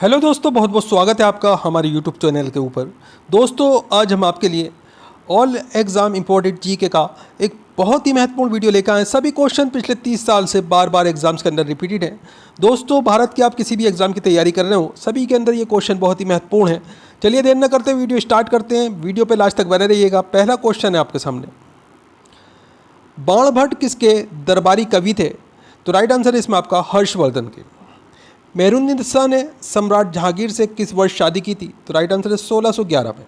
Hello दोस्तों, बहुत बहुत स्वागत है आपका हमारे यूट्यूब चैनल के ऊपर। दोस्तों, आज हम आपके लिए ऑल एग्ज़ाम इम्पोर्टेड जीके का एक बहुत ही महत्वपूर्ण वीडियो लेकर आए हैं। सभी क्वेश्चन पिछले 30 साल से बार बार एग्जाम्स के अंदर रिपीटेड हैं। दोस्तों, भारत के आप किसी भी एग्ज़ाम की तैयारी कर रहे हो, सभी के अंदर ये क्वेश्चन बहुत ही महत्वपूर्ण है। चलिए देर न करते हुए वीडियो स्टार्ट करते हैं। वीडियो पर लास्ट तक बने रहिएगा। पहला क्वेश्चन है आपके सामने, बाणभट्ट किसके दरबारी कवि थे? तो राइट आंसर है इसमें आपका हर्षवर्धन के। मेहरुन्निसा ने सम्राट जहांगीर से किस वर्ष शादी की थी? तो राइट आंसर है 1611 में।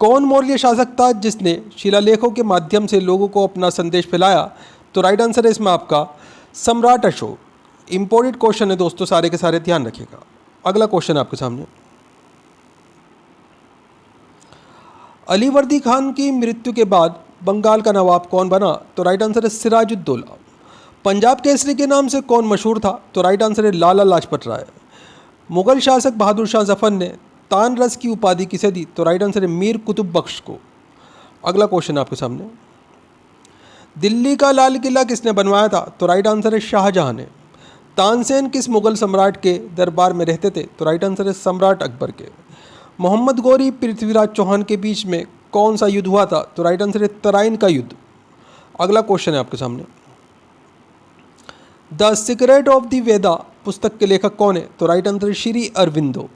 कौन मौर्य शासक था जिसने शिलालेखों के माध्यम से लोगों को अपना संदेश फैलाया? तो राइट आंसर है इसमें आपका सम्राट अशोक। इंपॉर्टेंट क्वेश्चन है दोस्तों, सारे के सारे ध्यान रखिएगा। अगला क्वेश्चन आपके सामने, अलीवर्दी खान की मृत्यु के बाद बंगाल का नवाब कौन बना? तो राइट आंसर है सिराजुद्दौला। पंजाब केसरी के नाम से कौन मशहूर था? तो राइट आंसर है लाला लाजपत राय। मुगल शासक बहादुर शाह जफर ने तान रस की उपाधि किसे दी? तो राइट आंसर है मीर कुतुब बख्श को। अगला क्वेश्चन आपके सामने, दिल्ली का लाल किला किसने बनवाया था? तो राइट आंसर है शाहजहां ने। तानसेन किस मुगल सम्राट के दरबार में रहते थे? तो राइट आंसर है सम्राट अकबर के। मोहम्मद गौरी पृथ्वीराज चौहान के बीच में कौन सा युद्ध हुआ था? तो राइट आंसर है तराइन का युद्ध। अगला क्वेश्चन है आपके सामने, द सीक्रेट ऑफ द वेदा पुस्तक के लेखक कौन है? तो राइट आंसर श्री अरविंदो।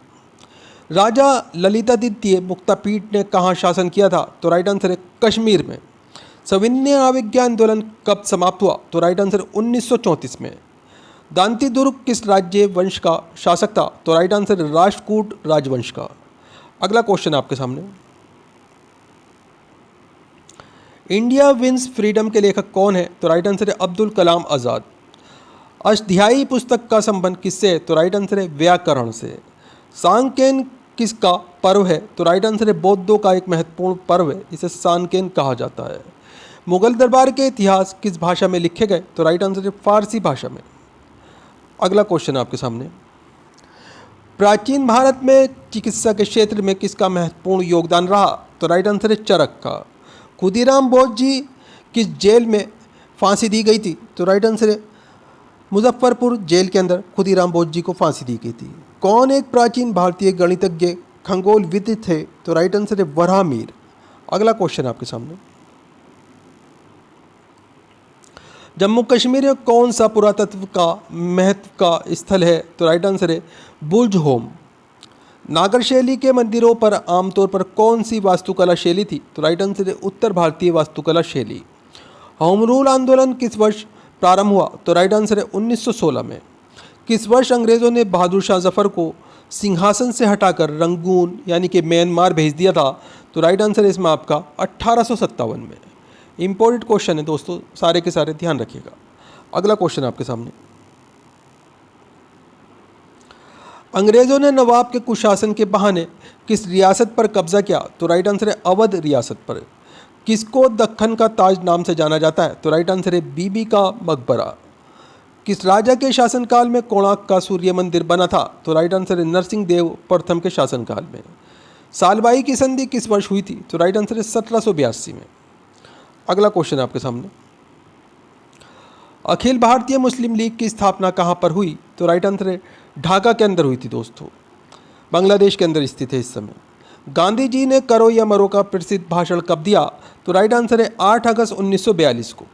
राजा ललितादित्य मुक्तापीठ ने कहाँ शासन किया था? तो राइट आंसर है कश्मीर में। सविनय अवज्ञा आंदोलन कब समाप्त हुआ? तो राइट आंसर 1934 में। दांती दुर्ग किस राज्य वंश का शासक था? तो राइट आंसर है राष्ट्रकूट राजवंश का। अगला क्वेश्चन आपके सामने, इंडिया विंस फ्रीडम के लेखक कौन है? तो राइट आंसर है अब्दुल कलाम आज़ाद। अष्टध्यायी पुस्तक का संबंध किससे है? तो राइट आंसर है व्याकरण से। सांकेन किसका पर्व है? तो राइट आंसर है बौद्धों का एक महत्वपूर्ण पर्व है, इसे सांकेन कहा जाता है। मुगल दरबार के इतिहास किस भाषा में लिखे गए? तो राइट आंसर है फारसी भाषा में। अगला क्वेश्चन आपके सामने, प्राचीन भारत में चिकित्सा के क्षेत्र में किसका महत्वपूर्ण योगदान रहा? तो राइट आंसर है चरक का। खुदीराम बोस जी किस जेल में फांसी दी गई थी? तो राइट आंसर है मुजफ्फरपुर जेल के अंदर खुदीराम बोस जी को फांसी दी गई थी। कौन एक प्राचीन भारतीय गणितज्ञ खगोलविद थे? तो राइट आंसर है वराहमिहिर। अगला क्वेश्चन आपके सामने, जम्मू कश्मीर में कौन सा पुरातत्व का महत्व का स्थल है? तो राइट आंसर है बुर्ज होम। नागर शैली के मंदिरों पर आमतौर पर कौन सी वास्तुकला शैली थी? तो राइट आंसर है उत्तर भारतीय वास्तुकला शैली। होम रूल आंदोलन किस वर्ष प्रारंभ हुआ? तो राइट आंसर है 1916 में। किस वर्ष अंग्रेज़ों ने बहादुर शाह जफर को सिंहासन से हटाकर रंगून यानी कि म्यांमार भेज दिया था? तो राइट आंसर है इसमें आपका 1857 में। इंपॉर्टेंट क्वेश्चन है दोस्तों, सारे के सारे ध्यान रखिएगा। अगला क्वेश्चन आपके सामने, अंग्रेज़ों ने नवाब के कुशासन के बहाने किस रियासत पर कब्जा किया? तो राइट आंसर है अवध रियासत पर। किसको दक्खन का ताज नाम से जाना जाता है? तो राइट आंसर है बीबी का मकबरा। किस राजा के शासनकाल में कोणार्क का सूर्य मंदिर बना था? तो राइट आंसर है नरसिंह देव प्रथम के शासनकाल में। सालबाई की संधि किस वर्ष हुई थी? तो राइट आंसर है 1782 में। अगला क्वेश्चन आपके सामने, अखिल भारतीय मुस्लिम लीग की स्थापना कहाँ पर हुई? तो राइट आंसर है ढाका के अंदर हुई थी दोस्तों, बांग्लादेश के अंदर स्थित है इस समय। गांधी जी ने करो या मरो का प्रसिद्ध भाषण कब दिया? तो राइट आंसर है 8 अगस्त 1942 को।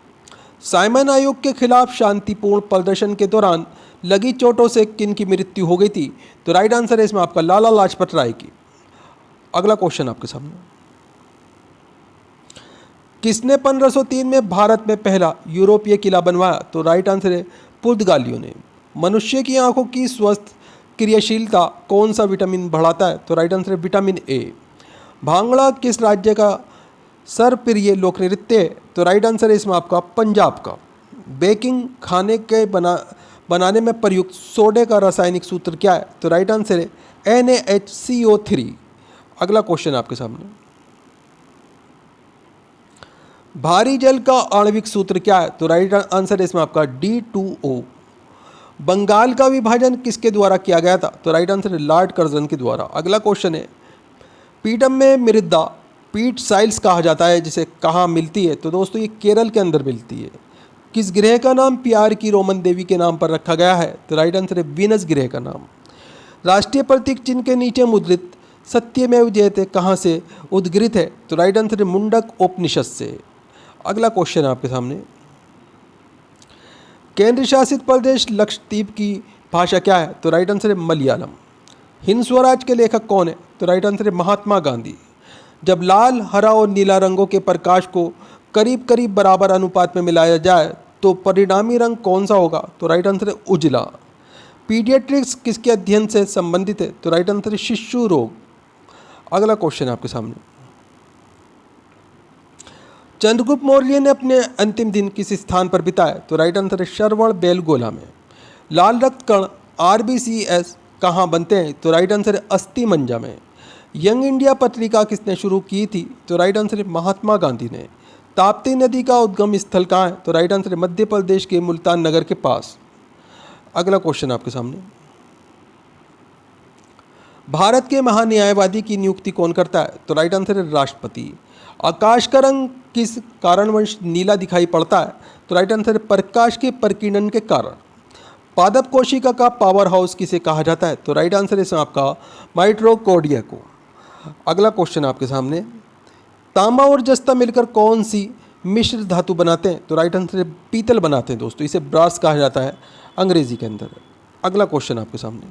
साइमन आयोग के खिलाफ शांतिपूर्ण प्रदर्शन के दौरान लगी चोटों से किन की मृत्यु हो गई थी? तो राइट आंसर है इसमें आपका लाला लाजपत राय की। अगला क्वेश्चन आपके सामने, किसने 1503 में भारत में पहला यूरोपीय किला बनवाया? तो राइट आंसर है पुर्तगालियों ने। मनुष्य की आंखों की स्वस्थ क्रियाशीलता कौन सा विटामिन बढ़ाता है? तो राइट आंसर है विटामिन ए। भांगड़ा किस राज्य का सर्वप्रिय लोक नृत्य है? तो राइट आंसर है इसमें आपका पंजाब का। बेकिंग खाने के बनाने में प्रयुक्त सोडे का रासायनिक सूत्र क्या है? तो राइट आंसर है NaHCO3। अगला क्वेश्चन आपके सामने, भारी जल का आणविक सूत्र क्या है? तो राइट आंसर है इसमें आपका D2O। बंगाल का विभाजन किसके द्वारा किया गया था? तो राइट आंसर है लॉर्ड कर्जन के द्वारा। अगला क्वेश्चन है, पीटम में मृदा पीट साइल्स कहा जाता है, जिसे कहाँ मिलती है? तो दोस्तों ये केरल के अंदर मिलती है। किस ग्रह का नाम प्यार की रोमन देवी के नाम पर रखा गया है? तो राइट आंसर है वीनस ग्रह का नाम। राष्ट्रीय प्रतीक चिन्ह के नीचे मुद्रित सत्यमेव जयते कहाँ से उद्गृत है? तो राइट आंसर है मुंडक उपनिषद से। अगला क्वेश्चन आपके सामने, केंद्र शासित प्रदेश लक्षद्वीप की भाषा क्या है? तो राइट आंसर है मलयालम। हिंद स्वराज के लेखक कौन है? तो राइट आंसर है महात्मा गांधी। जब लाल, हरा और नीला रंगों के प्रकाश को करीब करीब बराबर अनुपात में मिलाया जाए तो परिणामी रंग कौन सा होगा? तो राइट आंसर है उजला। पीडियाट्रिक्स किसके अध्ययन से संबंधित है? तो राइट आंसर है शिशु रोग। अगला क्वेश्चन आपके सामने, चंद्रगुप्त मौर्य ने अपने अंतिम दिन किस स्थान पर बिताए? तो राइट आंसर है श्रवण बेलगोला में। लाल रक्त कण RBCS कहाँ बनते हैं? तो राइट आंसर है अस्थि मंजा में। यंग इंडिया पत्रिका किसने शुरू की थी? तो राइट आंसर है महात्मा गांधी ने। ताप्ती नदी का उद्गम स्थल कहाँ है? तो राइट आंसर है मध्य प्रदेश के मुल्तान नगर के पास। अगला क्वेश्चन आपके सामने, भारत के महान्यायवादी की नियुक्ति कौन करता है? तो राइट आंसर है राष्ट्रपति। आकाश का रंग किस कारणवश नीला दिखाई पड़ता है? तो राइट आंसर है प्रकाश के प्रकीर्णन के कारण। पादप कोशिका का पावर हाउस किसे कहा जाता है? तो राइट आंसर है इसमें आपका माइटोकॉन्ड्रिया को। अगला क्वेश्चन आपके सामने, तांबा और जस्ता मिलकर कौन सी मिश्र धातु बनाते हैं? तो राइट आंसर है पीतल बनाते हैं दोस्तों, इसे ब्रास कहा जाता है अंग्रेजी के अंदर। अगला क्वेश्चन आपके सामने,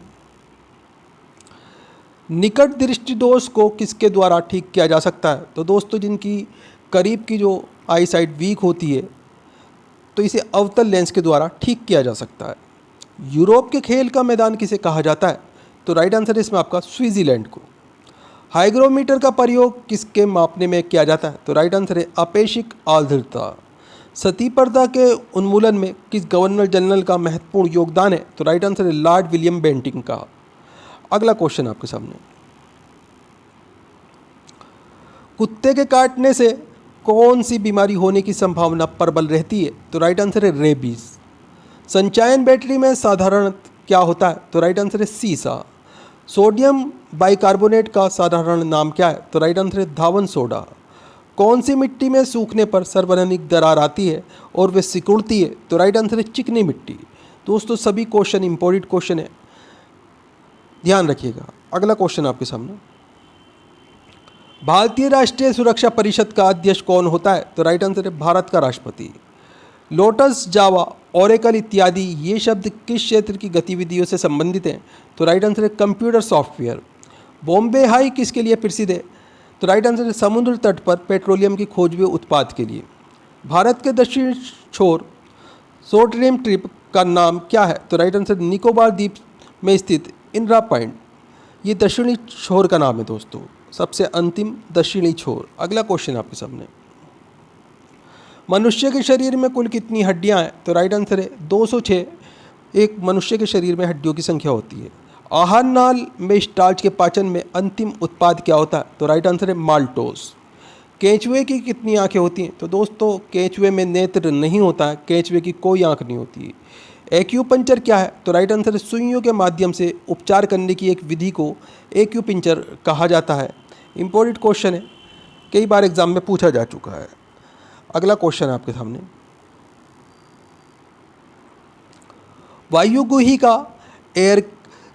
निकट दृष्टि दोष को किसके द्वारा ठीक किया जा सकता है? तो दोस्तों जिनकी करीब की जो आई साइट वीक होती है तो इसे अवतल लेंस के द्वारा ठीक किया जा सकता है। यूरोप के खेल का मैदान किसे कहा जाता है? तो राइट आंसर है इसमें आपका स्विट्जरलैंड को। हाइग्रोमीटर का प्रयोग किसके मापने में किया जाता है? तो राइट आंसर है आपेक्षिक आर्द्रता। सती प्रथा के उन्मूलन में किस गवर्नर जनरल का महत्वपूर्ण योगदान है? तो राइट आंसर है लॉर्ड विलियम बेंटिंग का। अगला क्वेश्चन आपके सामने, कुत्ते के काटने से कौन सी बीमारी होने की संभावना प्रबल रहती है? तो राइट आंसर है रेबीज। संचयन बैटरी में साधारण क्या होता है? तो राइट आंसर है सीसा। सोडियम बाइकार्बोनेट का साधारण नाम क्या है? तो राइट आंसर है धावन सोडा। कौन सी मिट्टी में सूखने पर सर्वाधिक दरार आती है और वे सिकुड़ती है? तो राइट आंसर है चिकनी मिट्टी। दोस्तों सभी क्वेश्चन इंपॉर्टेंट क्वेश्चन है, ध्यान रखिएगा। अगला क्वेश्चन आपके सामने, भारतीय राष्ट्रीय सुरक्षा परिषद का अध्यक्ष कौन होता है? तो राइट आंसर है भारत का राष्ट्रपति। लोटस, जावा, ओरेकल इत्यादि ये शब्द किस क्षेत्र की गतिविधियों से संबंधित हैं? तो राइट आंसर है कंप्यूटर सॉफ्टवेयर। बॉम्बे हाई किसके लिए प्रसिद्ध है? तो राइट आंसर है समुद्र तट पर पेट्रोलियम की खोज व उत्पाद के लिए। भारत के दक्षिण छोर शॉर्ट रेंज ट्रिप का नाम क्या है? तो राइट आंसर निकोबार द्वीप में स्थित इंदिरा पॉइंट, ये दक्षिणी छोर का नाम है दोस्तों, सबसे अंतिम दक्षिणी छोर। अगला क्वेश्चन आपके सामने, मनुष्य के शरीर में कुल कितनी हड्डियां हैं? तो राइट आंसर है 206 एक मनुष्य के शरीर में हड्डियों की संख्या होती है। आहार नाल में स्टार्च के पाचन में अंतिम उत्पाद क्या होता है? तो राइट आंसर है माल्टोस। केंचुए की कितनी आंखें होती हैं? तो दोस्तों केंचुए में नेत्र नहीं होता है, केंचुए की कोई आंख नहीं होती है। एक्यूपंक्चर क्या है? तो राइट आंसर है सुइयों के माध्यम से उपचार करने की एक विधि को एक्यूपंक्चर कहा जाता है। इंपॉर्टेंट क्वेश्चन है, कई बार एग्जाम में पूछा जा चुका है। अगला क्वेश्चन आपके सामने, वायुगुहिका एयर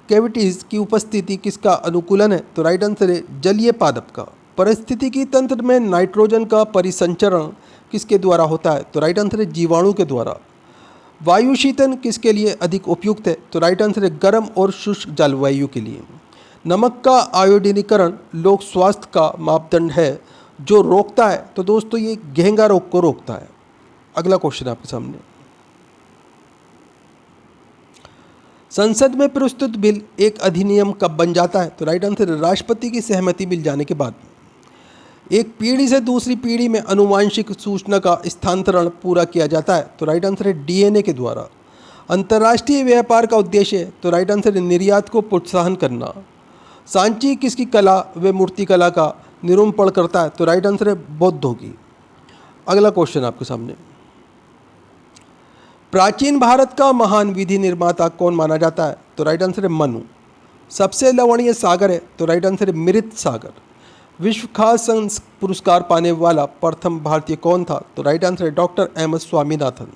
कैविटीज़ की उपस्थिति किसका अनुकूलन है? तो राइट आंसर है जलीय पादप का। परिस्थितिकी तंत्र में नाइट्रोजन का परिसंचरण किसके द्वारा होता है? तो राइट आंसर है जीवाणु के द्वारा। वायु शीतन किसके लिए अधिक उपयुक्त है? तो राइट आंसर है गर्म और शुष्क जलवायु के लिए। नमक का आयोडीनीकरण लोक स्वास्थ्य का मापदंड है जो रोकता है, तो दोस्तों ये घेंगा रोग को रोकता है। अगला क्वेश्चन आपके सामने, संसद में प्रस्तुत बिल एक अधिनियम कब बन जाता है? तो राइट आंसर है राष्ट्रपति की सहमति मिल जाने के बाद। एक पीढ़ी से दूसरी पीढ़ी में आनुवांशिक सूचना का स्थानांतरण पूरा किया जाता है, तो राइट आंसर है डीएनए के द्वारा। अंतर्राष्ट्रीय व्यापार का उद्देश्य है, तो राइट आंसर है निर्यात को प्रोत्साहन करना। सांची किसकी कला व मूर्तिकला का निरूपण करता है? तो राइट आंसर है बौद्धों की। अगला क्वेश्चन आपके सामने, प्राचीन भारत का महान विधि निर्माता कौन माना जाता है? तो राइट आंसर है मनु। सबसे लवणीय सागर है, तो राइट आंसर है मृत सागर। विश्व खाद्य पुरस्कार पाने वाला प्रथम भारतीय कौन था? तो राइट आंसर है डॉक्टर एम एस स्वामीनाथन।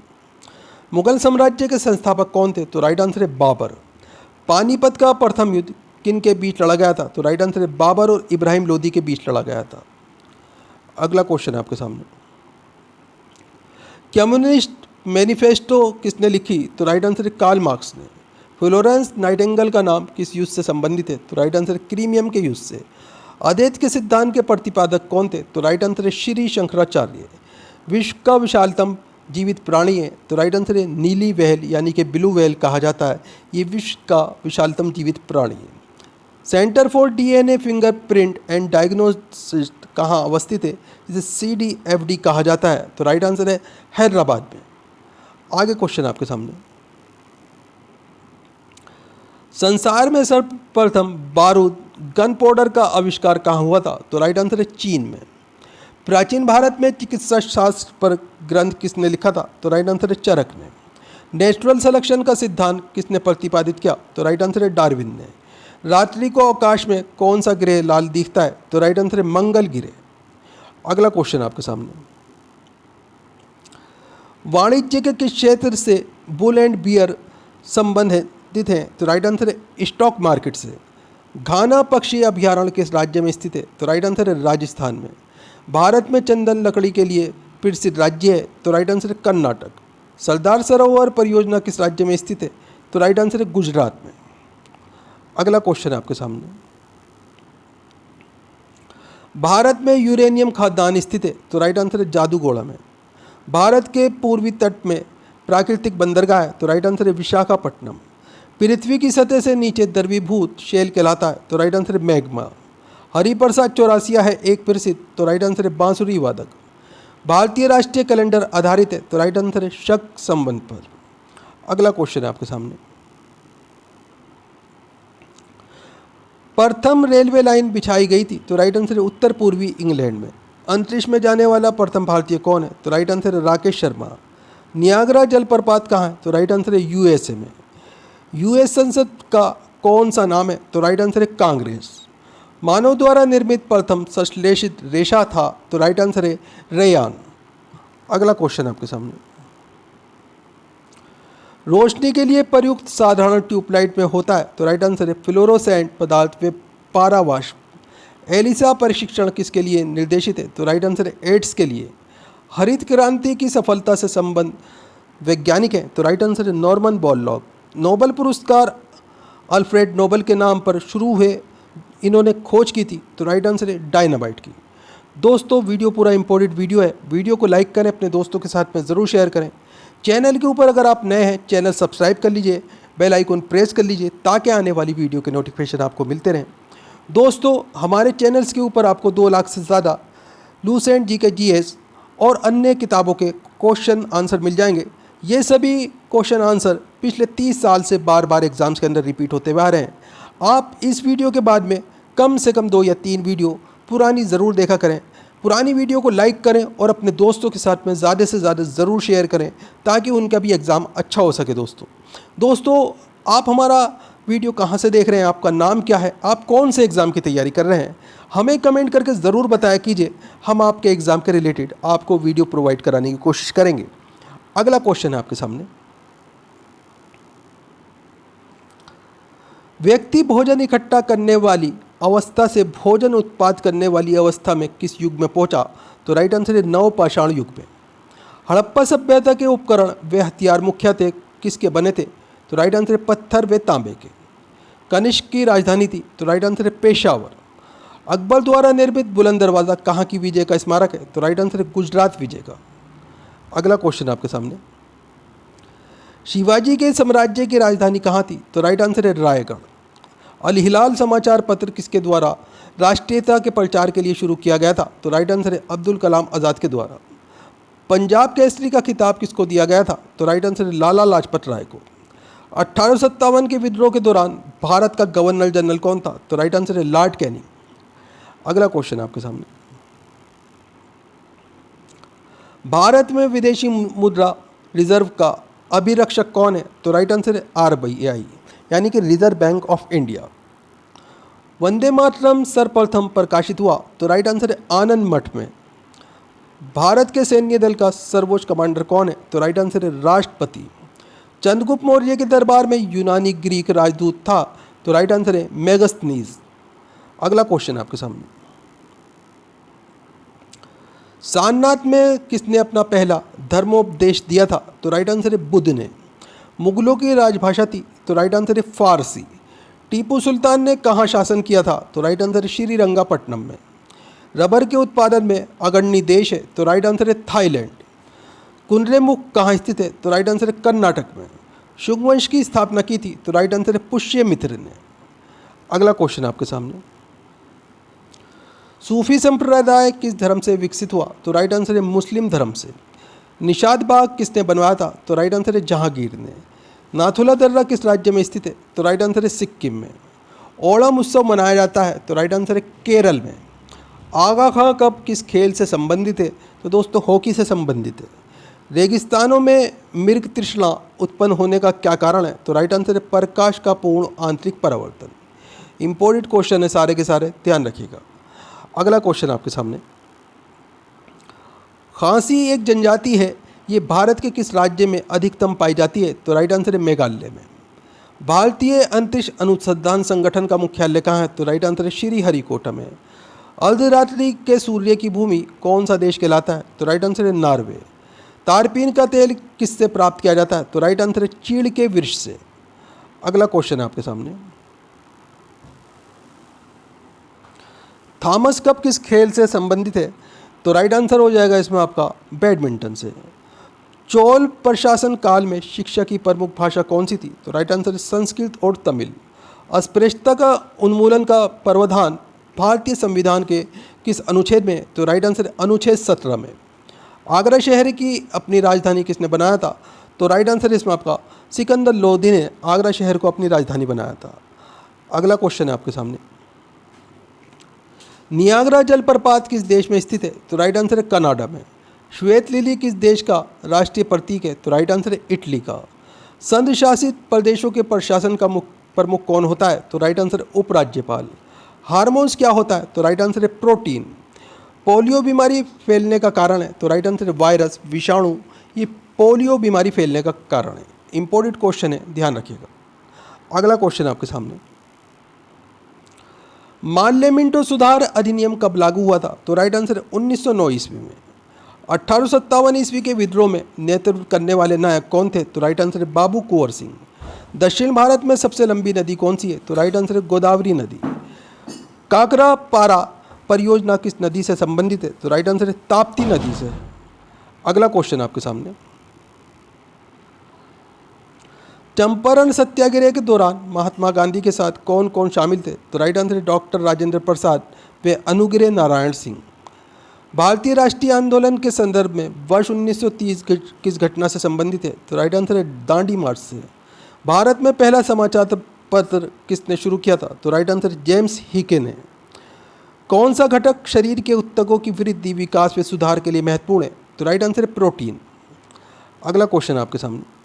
मुगल साम्राज्य के संस्थापक कौन थे? तो राइट आंसर है बाबर। पानीपत का प्रथम युद्ध किन के बीच लड़ा गया था? तो राइट आंसर है बाबर और इब्राहिम लोदी के बीच लड़ा गया था। अगला क्वेश्चन है आपके सामने, कम्युनिस्ट मैनिफेस्टो किसने लिखी? तो राइट आंसर है कार्ल मार्क्स ने। फ्लोरेंस नाइटिंगेल का नाम किस युद्ध से संबंधित है? तो राइट आंसर है क्रीमियम के युद्ध से। अद्वैत के सिद्धांत के प्रतिपादक कौन थे? तो राइट आंसर है श्री शंकराचार्य। विश्व का विशालतम जीवित प्राणी है? तो राइट आंसर है नीली व्हेल यानी कि ब्लू व्हेल कहा जाता है, ये विश्व का विशालतम जीवित प्राणी है। Centre for DNA fingerprint and diagnosis कहाँ अवस्थित है, जिसे CDFD कहा जाता है? तो राइट आंसर है हैदराबाद में। आगे क्वेश्चन आपके सामने, संसार में सर्वप्रथम बारूद गन पाउडर का आविष्कार कहाँ हुआ था? तो राइट आंसर है चीन में। प्राचीन भारत में चिकित्सा शास्त्र पर ग्रंथ किसने लिखा था? तो राइट आंसर है चरक ने। नेचुरल सिलेक्शन का सिद्धांत किसने प्रतिपादित किया? तो राइट आंसर है डार्विन ने। रात्रि को आकाश में कौन सा ग्रह लाल दिखता है? तो राइट आंसर है मंगल ग्रह। अगला क्वेश्चन आपके सामने, वाणिज्य के किस क्षेत्र से बुल एंड बियर संबंधित हैं? तो राइट आंसर है स्टॉक मार्केट से। घाना पक्षी अभयारण्य किस राज्य में स्थित है? तो राइट आंसर है राजस्थान में। भारत में चंदन लकड़ी के लिए प्रसिद्ध राज्य है? तो राइट आंसर है कर्नाटक। सरदार सरोवर परियोजना किस राज्य में स्थित है? तो राइट आंसर है गुजरात में। अगला क्वेश्चन है आपके सामने, भारत में यूरेनियम खादान स्थित है? तो राइट आंसर है जादूगोड़ा में। भारत के पूर्वी तट में प्राकृतिक बंदरगाह है? तो राइट आंसर है विशाखापट्टनम। पृथ्वी की सतह से नीचे द्रवीभूत शेल कहलाता है? तो राइट आंसर है मैग्मा। हरिप्रसाद चौरासिया है एक प्रसिद्ध? तो राइट आंसर है बांसुरी वादक। भारतीय राष्ट्रीय कैलेंडर आधारित है? तो राइट आंसर है शक संबंध पर। अगला क्वेश्चन है आपके सामने, प्रथम रेलवे लाइन बिछाई गई थी? तो राइट आंसर है उत्तर पूर्वी इंग्लैंड में। अंतरिक्ष में जाने वाला प्रथम भारतीय कौन है? तो राइट आंसर है राकेश शर्मा। नियाग्रा जलप्रपात कहाँ है? तो राइट आंसर है USA में। US संसद का कौन सा नाम है? तो राइट आंसर है कांग्रेस। मानव द्वारा निर्मित प्रथम संश्लेषित रेशा था? तो राइट आंसर है रेयान। अगला क्वेश्चन आपके सामने, रोशनी के लिए प्रयुक्त साधारण ट्यूबलाइट में होता है? तो राइट आंसर है फ्लोरोसेंट पदार्थ व पारावाष्प। एलिसा प्रशिक्षण किसके लिए निर्देशित है? तो राइट आंसर है एड्स के लिए। हरित क्रांति की सफलता से संबंध वैज्ञानिक है? तो राइट आंसर है नॉर्मन बोरलॉग। नोबेल पुरस्कार अल्फ्रेड नोबेल के नाम पर शुरू हुए, इन्होंने खोज की थी? तो राइट आंसर है डायनामाइट की। दोस्तों वीडियो पूरा इंपॉर्टेंट वीडियो है, वीडियो को लाइक करें, अपने दोस्तों के साथ में ज़रूर शेयर करें। चैनल के ऊपर अगर आप नए हैं, चैनल सब्सक्राइब कर लीजिए, बेल आइकन प्रेस कर लीजिए ताकि आने वाली वीडियो के नोटिफिकेशन आपको मिलते रहें। दोस्तों हमारे चैनल्स के ऊपर आपको 2 लाख से ज़्यादा लूसेंट GK GS और अन्य किताबों के क्वेश्चन आंसर मिल जाएंगे। ये सभी क्वेश्चन आंसर पिछले 30 साल से बार बार एग्ज़ाम्स के अंदर रिपीट होते हुए आ रहे हैं। आप इस वीडियो के बाद में कम से कम 2 या 3 वीडियो पुरानी ज़रूर देखा करें। पुरानी वीडियो को लाइक करें और अपने दोस्तों के साथ में ज़्यादा से ज़्यादा ज़रूर शेयर करें ताकि उनका भी एग्ज़ाम अच्छा हो सके। दोस्तों आप हमारा वीडियो कहाँ से देख रहे हैं, आपका नाम क्या है, आप कौन से एग्ज़ाम की तैयारी कर रहे हैं, हमें कमेंट करके ज़रूर बताया कीजिए। हम आपके एग्ज़ाम के रिलेटेड आपको वीडियो प्रोवाइड कराने की कोशिश करेंगे। अगला क्वेश्चन है आपके सामने, व्यक्ति भोजन इकट्ठा करने वाली अवस्था से भोजन उत्पाद करने वाली अवस्था में किस युग में पहुंचा? तो राइट आंसर है नवपाषाण युग में। हड़प्पा सभ्यता के उपकरण वे हथियार मुख्यतः किसके बने थे? तो राइट आंसर है पत्थर व तांबे के। कनिष्क की राजधानी थी? तो राइट आंसर है पेशावर। अकबर द्वारा निर्मित बुलंद दरवाज़ा कहाँ की विजय का स्मारक है? तो राइट आंसर है गुजरात विजय का। अगला क्वेश्चन आपके सामने, शिवाजी के साम्राज्य की राजधानी कहाँ थी? तो राइट आंसर है रायगढ़। अल हिलाल समाचार पत्र किसके द्वारा राष्ट्रीयता के प्रचार के लिए शुरू किया गया था? तो राइट आंसर है अब्दुल कलाम आज़ाद के द्वारा। पंजाब केसरी का खिताब किसको दिया गया था? तो राइट आंसर है लाला लाजपत राय को। 1857 के विद्रोह के दौरान भारत का गवर्नर जनरल कौन था? तो राइट आंसर है लॉर्ड कैनिंग। अगला क्वेश्चन आपके सामने, भारत में विदेशी मुद्रा रिजर्व का अभिरक्षक कौन है? तो राइट आंसर है RBI यानी कि reserve bank of India. Vande Mataram सर्वप्रथम प्रकाशित हुआ? तो राइट आंसर है आनंद मठ में। भारत के सैन्य दल का सर्वोच्च कमांडर कौन है? तो राइट आंसर है राष्ट्रपति। चंद्रगुप्त मौर्य के दरबार में यूनानी ग्रीक राजदूत था? तो राइट आंसर है मेगस्थनीज। अगला क्वेश्चन आपके सामने, सारनाथ में किसने अपना पहला धर्मोपदेश दिया था? तो राइट आंसर है बुद्ध ने। मुगलों की राजभाषा थी? तो राइट आंसर है फारसी। टीपू सुल्तान ने कहाँ शासन किया था? तो राइट आंसर है श्रीरंगापट्टनम में। रबर के उत्पादन में अग्रणी देश है? तो राइट आंसर है थाईलैंड। कुनरेमुख कहाँ स्थित है? तो राइट आंसर है कर्नाटक में। शुंग वंश की स्थापना की थी? तो राइट आंसर है पुष्यमित्र ने। अगला क्वेश्चन आपके सामने, सूफी संप्रदाय किस धर्म से विकसित हुआ? तो राइट आंसर है मुस्लिम धर्म से। निषाद बाग किसने बनवाया था? तो राइट आंसर है जहांगीर ने। नाथुला दर्रा किस राज्य में स्थित है? तो राइट आंसर है सिक्किम में। ओणम उत्सव मनाया जाता है? तो राइट आंसर है केरल में। आगा खां कब किस खेल से संबंधित है? तो दोस्तों हॉकी से संबंधित है। रेगिस्तानों में मृग तृष्णा उत्पन्न होने का क्या कारण है? तो राइट आंसर है प्रकाश का पूर्ण आंतरिक परावर्तन। इंपॉर्टेंट क्वेश्चन है सारे के सारे, ध्यान रखिएगा। अगला क्वेश्चन आपके सामने, खांसी एक जनजाति है, ये भारत के किस राज्य में अधिकतम पाई जाती है? तो राइट आंसर है मेघालय में। भारतीय अंतरिक्ष अनुसंधान संगठन का मुख्यालय कहाँ है? तो राइट आंसर है श्रीहरिकोटा में। अर्धरात्रि के सूर्य की भूमि कौन सा देश कहलाता है? तो राइट आंसर है नॉर्वे। तारपीन का तेल किससे प्राप्त किया जाता है? तो राइट आंसर है चीड़ के वृक्ष से। अगला क्वेश्चन है आपके सामने, थॉमस कप किस खेल से संबंधित है? तो राइट आंसर हो जाएगा इसमें आपका बैडमिंटन से। चोल प्रशासन काल में शिक्षा की प्रमुख भाषा कौन सी थी? तो राइट आंसर है संस्कृत और तमिल। अस्पृश्यता का उन्मूलन का प्रावधान भारतीय संविधान के किस अनुच्छेद में? तो राइट आंसर है अनुच्छेद 17 में। आगरा शहर की अपनी राजधानी किसने बनाया था? तो राइट आंसर है इसमें आपका सिकंदर लोधी ने आगरा शहर को अपनी राजधानी बनाया था। अगला क्वेश्चन है आपके सामने, नियाग्रा जलप्रपात किस देश में स्थित है? तो राइट आंसर है कनाडा में। श्वेत लिली किस देश का राष्ट्रीय प्रतीक है? तो राइट आंसर है इटली का। संघ शासित प्रदेशों के प्रशासन का प्रमुख कौन होता है? तो राइट आंसर है उपराज्यपाल। हार्मोन्स क्या होता है? तो राइट आंसर है प्रोटीन। पोलियो बीमारी फैलने का कारण है? तो राइट आंसर है वायरस, विषाणु, ये पोलियो बीमारी फैलने का कारण है। इंपॉर्टेंट क्वेश्चन है, ध्यान रखिएगा। अगला क्वेश्चन आपके सामने, माल्य मिंटो सुधार अधिनियम कब लागू हुआ था? तो राइट आंसर है 1909 ईस्वी में। 1857 ईस्वी के विद्रोह में नेतृत्व करने वाले नायक कौन थे? तो राइट आंसर है बाबू कुंवर सिंह। दक्षिण भारत में सबसे लंबी नदी कौन सी है? तो राइट आंसर है गोदावरी नदी। काकरा पारा परियोजना किस नदी से संबंधित है? तो राइट आंसर है ताप्ती नदी से। अगला क्वेश्चन आपके सामने, चंपारण सत्याग्रह के दौरान महात्मा गांधी के साथ कौन कौन शामिल थे? तो राइट आंसर है डॉक्टर राजेंद्र प्रसाद व अनुग्रह नारायण सिंह। भारतीय राष्ट्रीय आंदोलन के संदर्भ में वर्ष 1930 किस घटना से संबंधित है? तो राइट आंसर है दांडी मार्च से। भारत में पहला समाचार पत्र किसने शुरू किया था? तो राइट आंसर जेम्स हिके ने। कौन सा घटक शरीर के ऊतकों की वृद्धि, विकास व सुधार के लिए महत्वपूर्ण है? तो राइट आंसर है प्रोटीन। अगला क्वेश्चन आपके सामने,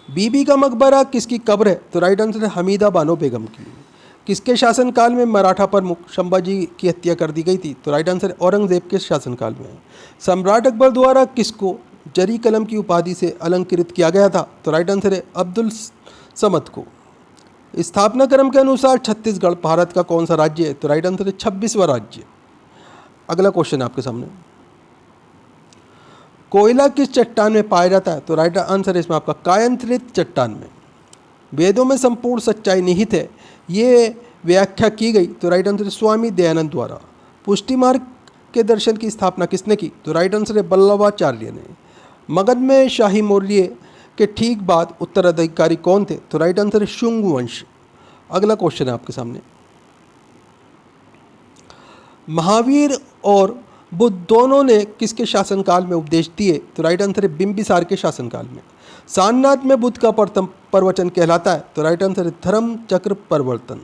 बीबी का मकबरा किसकी कब्र है? तो राइट आंसर है हमीदा बानो बेगम की। किसके शासनकाल में मराठा प्रमुख संभाजी की हत्या कर दी गई थी? तो राइट आंसर है औरंगजेब के शासनकाल में। सम्राट अकबर द्वारा किसको जरी कलम की उपाधि से अलंकृत किया गया था? तो राइट आंसर है अब्दुल समद को। स्थापना क्रम के अनुसार छत्तीसगढ़ भारत का कौन सा राज्य है? तो राइट आंसर है 26वां राज्य। अगला क्वेश्चन आपके सामने, कोयला किस चट्टान में पाया जाता है? तो राइट आंसर है इसमें आपका कायंत्रित चट्टान में। वेदों में संपूर्ण सच्चाई निहित है, ये व्याख्या की गई? तो राइट आंसर है स्वामी दयानंद द्वारा। पुष्टि मार्ग के दर्शन की स्थापना किसने की? तो राइट आंसर है वल्लभाचार्य ने। मगध में शाही मौर्य के ठीक बाद उत्तराधिकारी कौन थे? तो राइट आंसर है शुंग वंश। अगला क्वेश्चन है आपके सामने, महावीर और बुद्ध दोनों ने किसके शासनकाल में उपदेश दिए? तो राइट आंसर है बिंबिसार के शासनकाल में। सारनाथ में बुद्ध का प्रथम प्रवचन कहलाता है? तो राइट आंसर है धर्म चक्र परिवर्तन।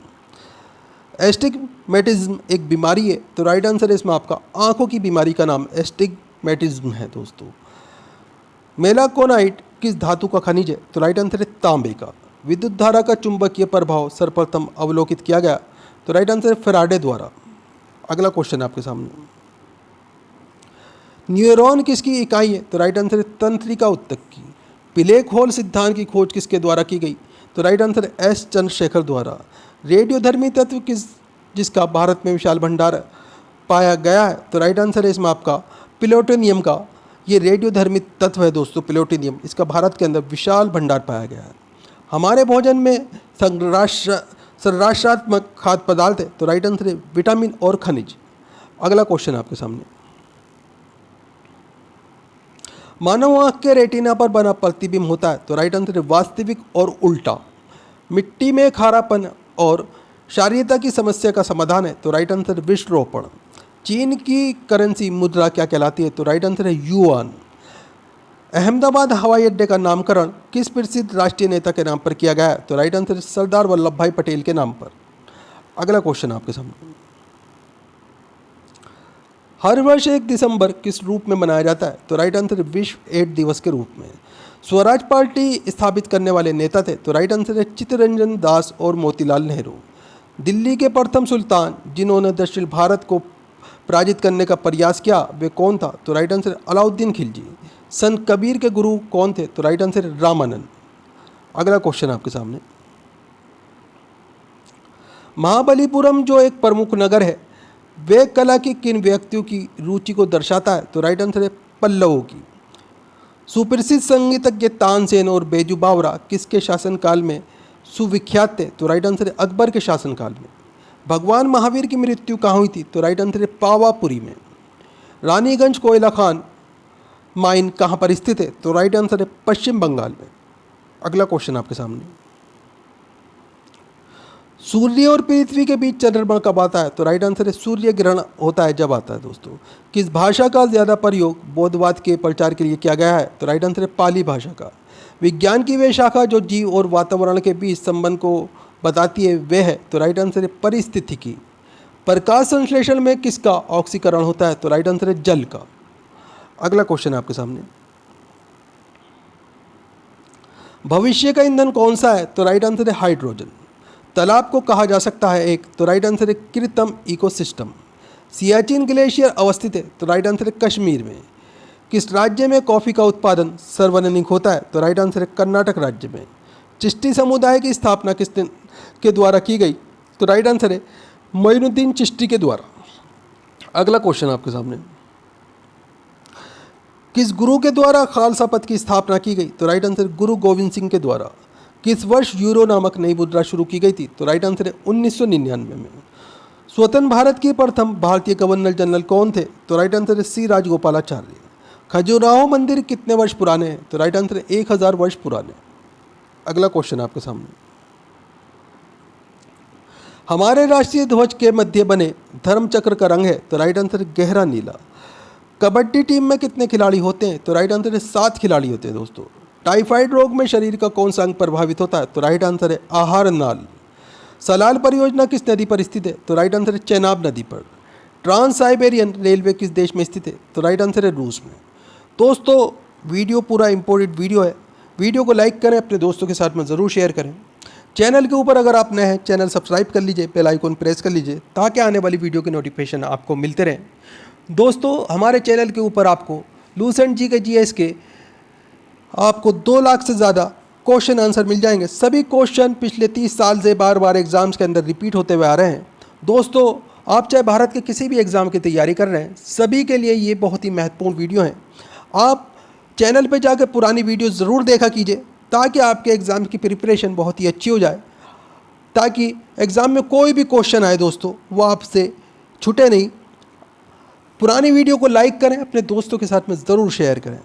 एस्टिग्मेटिज्म एक बीमारी है? तो राइट आंसर है इसमें आपका आंखों की बीमारी का नाम एस्टिग्मेटिज्म है दोस्तों। मेलाकोनाइट किस धातु का खनिज है? तो राइट आंसर है तांबे का। विद्युत धारा का चुंबकीय प्रभाव सर्वप्रथम अवलोकित किया गया? तो राइट आंसर है फैराडे द्वारा। अगला क्वेश्चन आपके सामने, न्यूरॉन किसकी इकाई है? तो राइट आंसर है तंत्रिका ऊतक की। ब्लैक होल सिद्धांत की खोज किसके द्वारा की गई? तो राइट आंसर है एस चंद्रशेखर द्वारा। रेडियोधर्मी तत्व जिसका भारत में विशाल भंडार पाया गया है, तो राइट आंसर है इसमें आपका प्लूटोनियम का। ये रेडियोधर्मी तत्व है दोस्तों प्लूटोनियम, इसका भारत के अंदर विशाल भंडार पाया गया है। हमारे भोजन में संरचनात्मक खाद्य पदार्थ है, तो राइट आंसर है विटामिन और खनिज। अगला क्वेश्चन आपके सामने, मानव आंख के रेटिना पर बना प्रतिबिंब होता है, तो राइट आंसर है वास्तविक और उल्टा। मिट्टी में खारापन और क्षारीयता की समस्या का समाधान है, तो राइट आंसर है वृक्षारोपण। चीन की करेंसी मुद्रा क्या कहलाती है, तो राइट आंसर है युआन। अहमदाबाद हवाई अड्डे का नामकरण किस प्रसिद्ध राष्ट्रीय नेता के नाम पर किया गया है, तो राइट आंसर है सरदार वल्लभ भाई पटेल के नाम पर। अगला क्वेश्चन आपके सामने, हर वर्ष 1 दिसंबर किस रूप में मनाया जाता है, तो राइट आंसर है विश्व एड्स दिवस के रूप में। स्वराज पार्टी स्थापित करने वाले नेता थे, तो राइट आंसर है चित्तरंजन दास और मोतीलाल नेहरू। दिल्ली के प्रथम सुल्तान जिन्होंने दक्षिण भारत को पराजित करने का प्रयास किया, वे कौन था, तो राइट आंसर है अलाउद्दीन खिलजी। संत कबीर के गुरु कौन थे, तो राइट आंसर है रामानंद। अगला क्वेश्चन आपके सामने, महाबलीपुरम जो एक प्रमुख नगर है, वे कला की किन व्यक्तियों की रुचि को दर्शाता है, तो राइट आंसर है पल्लवों की। सुप्रसिद्ध संगीतज्ञ तानसेन और बैजू बावरा किसके शासनकाल में सुविख्यात थे, तो राइट आंसर है अकबर के शासनकाल में। भगवान महावीर की मृत्यु कहाँ हुई थी, तो राइट आंसर है पावापुरी में। रानीगंज कोयला खान माइन कहाँ पर स्थित है, तो राइट आंसर है पश्चिम बंगाल में। अगला क्वेश्चन आपके सामने, सूर्य और पृथ्वी के बीच चंद्रमा कब आता है, तो राइट आंसर है सूर्य ग्रहण होता है जब आता है दोस्तों। किस भाषा का ज़्यादा प्रयोग बौद्धवाद के प्रचार के लिए किया गया है, तो राइट आंसर है पाली भाषा का। विज्ञान की वे शाखा जो जीव और वातावरण के बीच संबंध को बताती है, वे है, तो राइट आंसर है परिस्थितिकी। प्रकाश संश्लेषण में किसका ऑक्सीकरण होता है, तो राइट आंसर है जल का। अगला क्वेश्चन आपके सामने, भविष्य का ईंधन कौन सा है, तो राइट आंसर है हाइड्रोजन। तालाब को कहा जा सकता है एक, तो राइट आंसर है कृत्रिम इकोसिस्टम। सियाचिन ग्लेशियर अवस्थित है, तो राइट आंसर है कश्मीर में। किस राज्य में कॉफ़ी का उत्पादन सर्वाधिक होता है, तो राइट आंसर है कर्नाटक राज्य में। चिश्ती समुदाय की स्थापना किस दिन के द्वारा की गई, तो राइट आंसर है मोइनुद्दीन चिश्ती के द्वारा। अगला क्वेश्चन आपके सामने, किस गुरु के द्वारा खालसा पंथ की स्थापना की गई, तो राइट आंसर गुरु गोविंद सिंह के द्वारा। किस वर्ष यूरो नामक नई मुद्रा शुरू की गई थी, तो राइट आंसर है 1999 में। स्वतंत्र भारत के प्रथम भारतीय गवर्नर जनरल कौन थे, तो राइट आंसर है सी राजगोपालाचार्य। खजुराहो मंदिर कितने वर्ष पुराने हैं, तो राइट आंसर है 1000 वर्ष पुराने। अगला क्वेश्चन आपके सामने, हमारे राष्ट्रीय ध्वज के मध्य बने धर्म चक्र का रंग है, तो राइट आंसर है गहरा नीला। कबड्डी टीम में कितने खिलाड़ी होते हैं, तो राइट आंसर है 7 खिलाड़ी होते हैं दोस्तों। टाइफाइड रोग में शरीर का कौन सा अंग प्रभावित होता है, तो राइट आंसर है आहार नाल। सलाल परियोजना किस नदी पर स्थित है, तो राइट आंसर है चेनाब नदी पर। ट्रांस साइबेरियन रेलवे किस देश में स्थित है, तो राइट आंसर है रूस में। दोस्तों वीडियो पूरा इम्पोर्टेंट वीडियो है, वीडियो को लाइक करें, अपने दोस्तों के साथ में ज़रूर शेयर करें। चैनल के ऊपर अगर आप नए हैं, चैनल सब्सक्राइब कर लीजिए, बेल आइकन प्रेस कर लीजिए ताकि आने वाली वीडियो के नोटिफिकेशन आपको मिलते रहें। दोस्तों हमारे चैनल के ऊपर आपको लूसेंट जी के जीएस के आपको 2 लाख से ज़्यादा क्वेश्चन आंसर मिल जाएंगे। सभी क्वेश्चन पिछले 30 साल से बार बार एग्ज़ाम्स के अंदर रिपीट होते हुए आ रहे हैं। दोस्तों आप चाहे भारत के किसी भी एग्ज़ाम की तैयारी कर रहे हैं, सभी के लिए ये बहुत ही महत्वपूर्ण वीडियो है। आप चैनल पे जाकर पुरानी वीडियो ज़रूर देखा कीजिए ताकि आपके एग्ज़ाम की प्रिपरेशन बहुत ही अच्छी हो जाए, ताकि एग्ज़ाम में कोई भी क्वेश्चन आए दोस्तों वो आपसे छूटे नहीं। पुरानी वीडियो को लाइक करें, अपने दोस्तों के साथ में ज़रूर शेयर करें।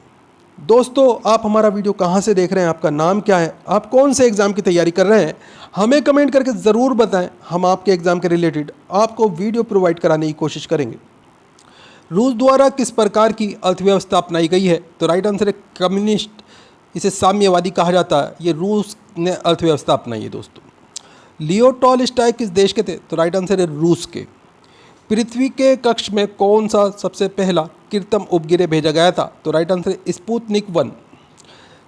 दोस्तों आप हमारा वीडियो कहाँ से देख रहे हैं, आपका नाम क्या है, आप कौन से एग्ज़ाम की तैयारी कर रहे हैं, हमें कमेंट करके ज़रूर बताएं। हम आपके एग्ज़ाम के रिलेटेड आपको वीडियो प्रोवाइड कराने की कोशिश करेंगे। रूस द्वारा किस प्रकार की अर्थव्यवस्था अपनाई गई है, तो राइट आंसर है कम्युनिस्ट, इसे साम्यवादी कहा जाता है। ये रूस ने अर्थव्यवस्था अपनाई है दोस्तों। लियो टॉलस्टॉय किस देश के थे, तो राइट आंसर है रूस के। पृथ्वी के कक्ष में कौन सा सबसे पहला कृत्रिम उपग्रह भेजा गया था, तो राइट आंसर है स्पुतनिक 1।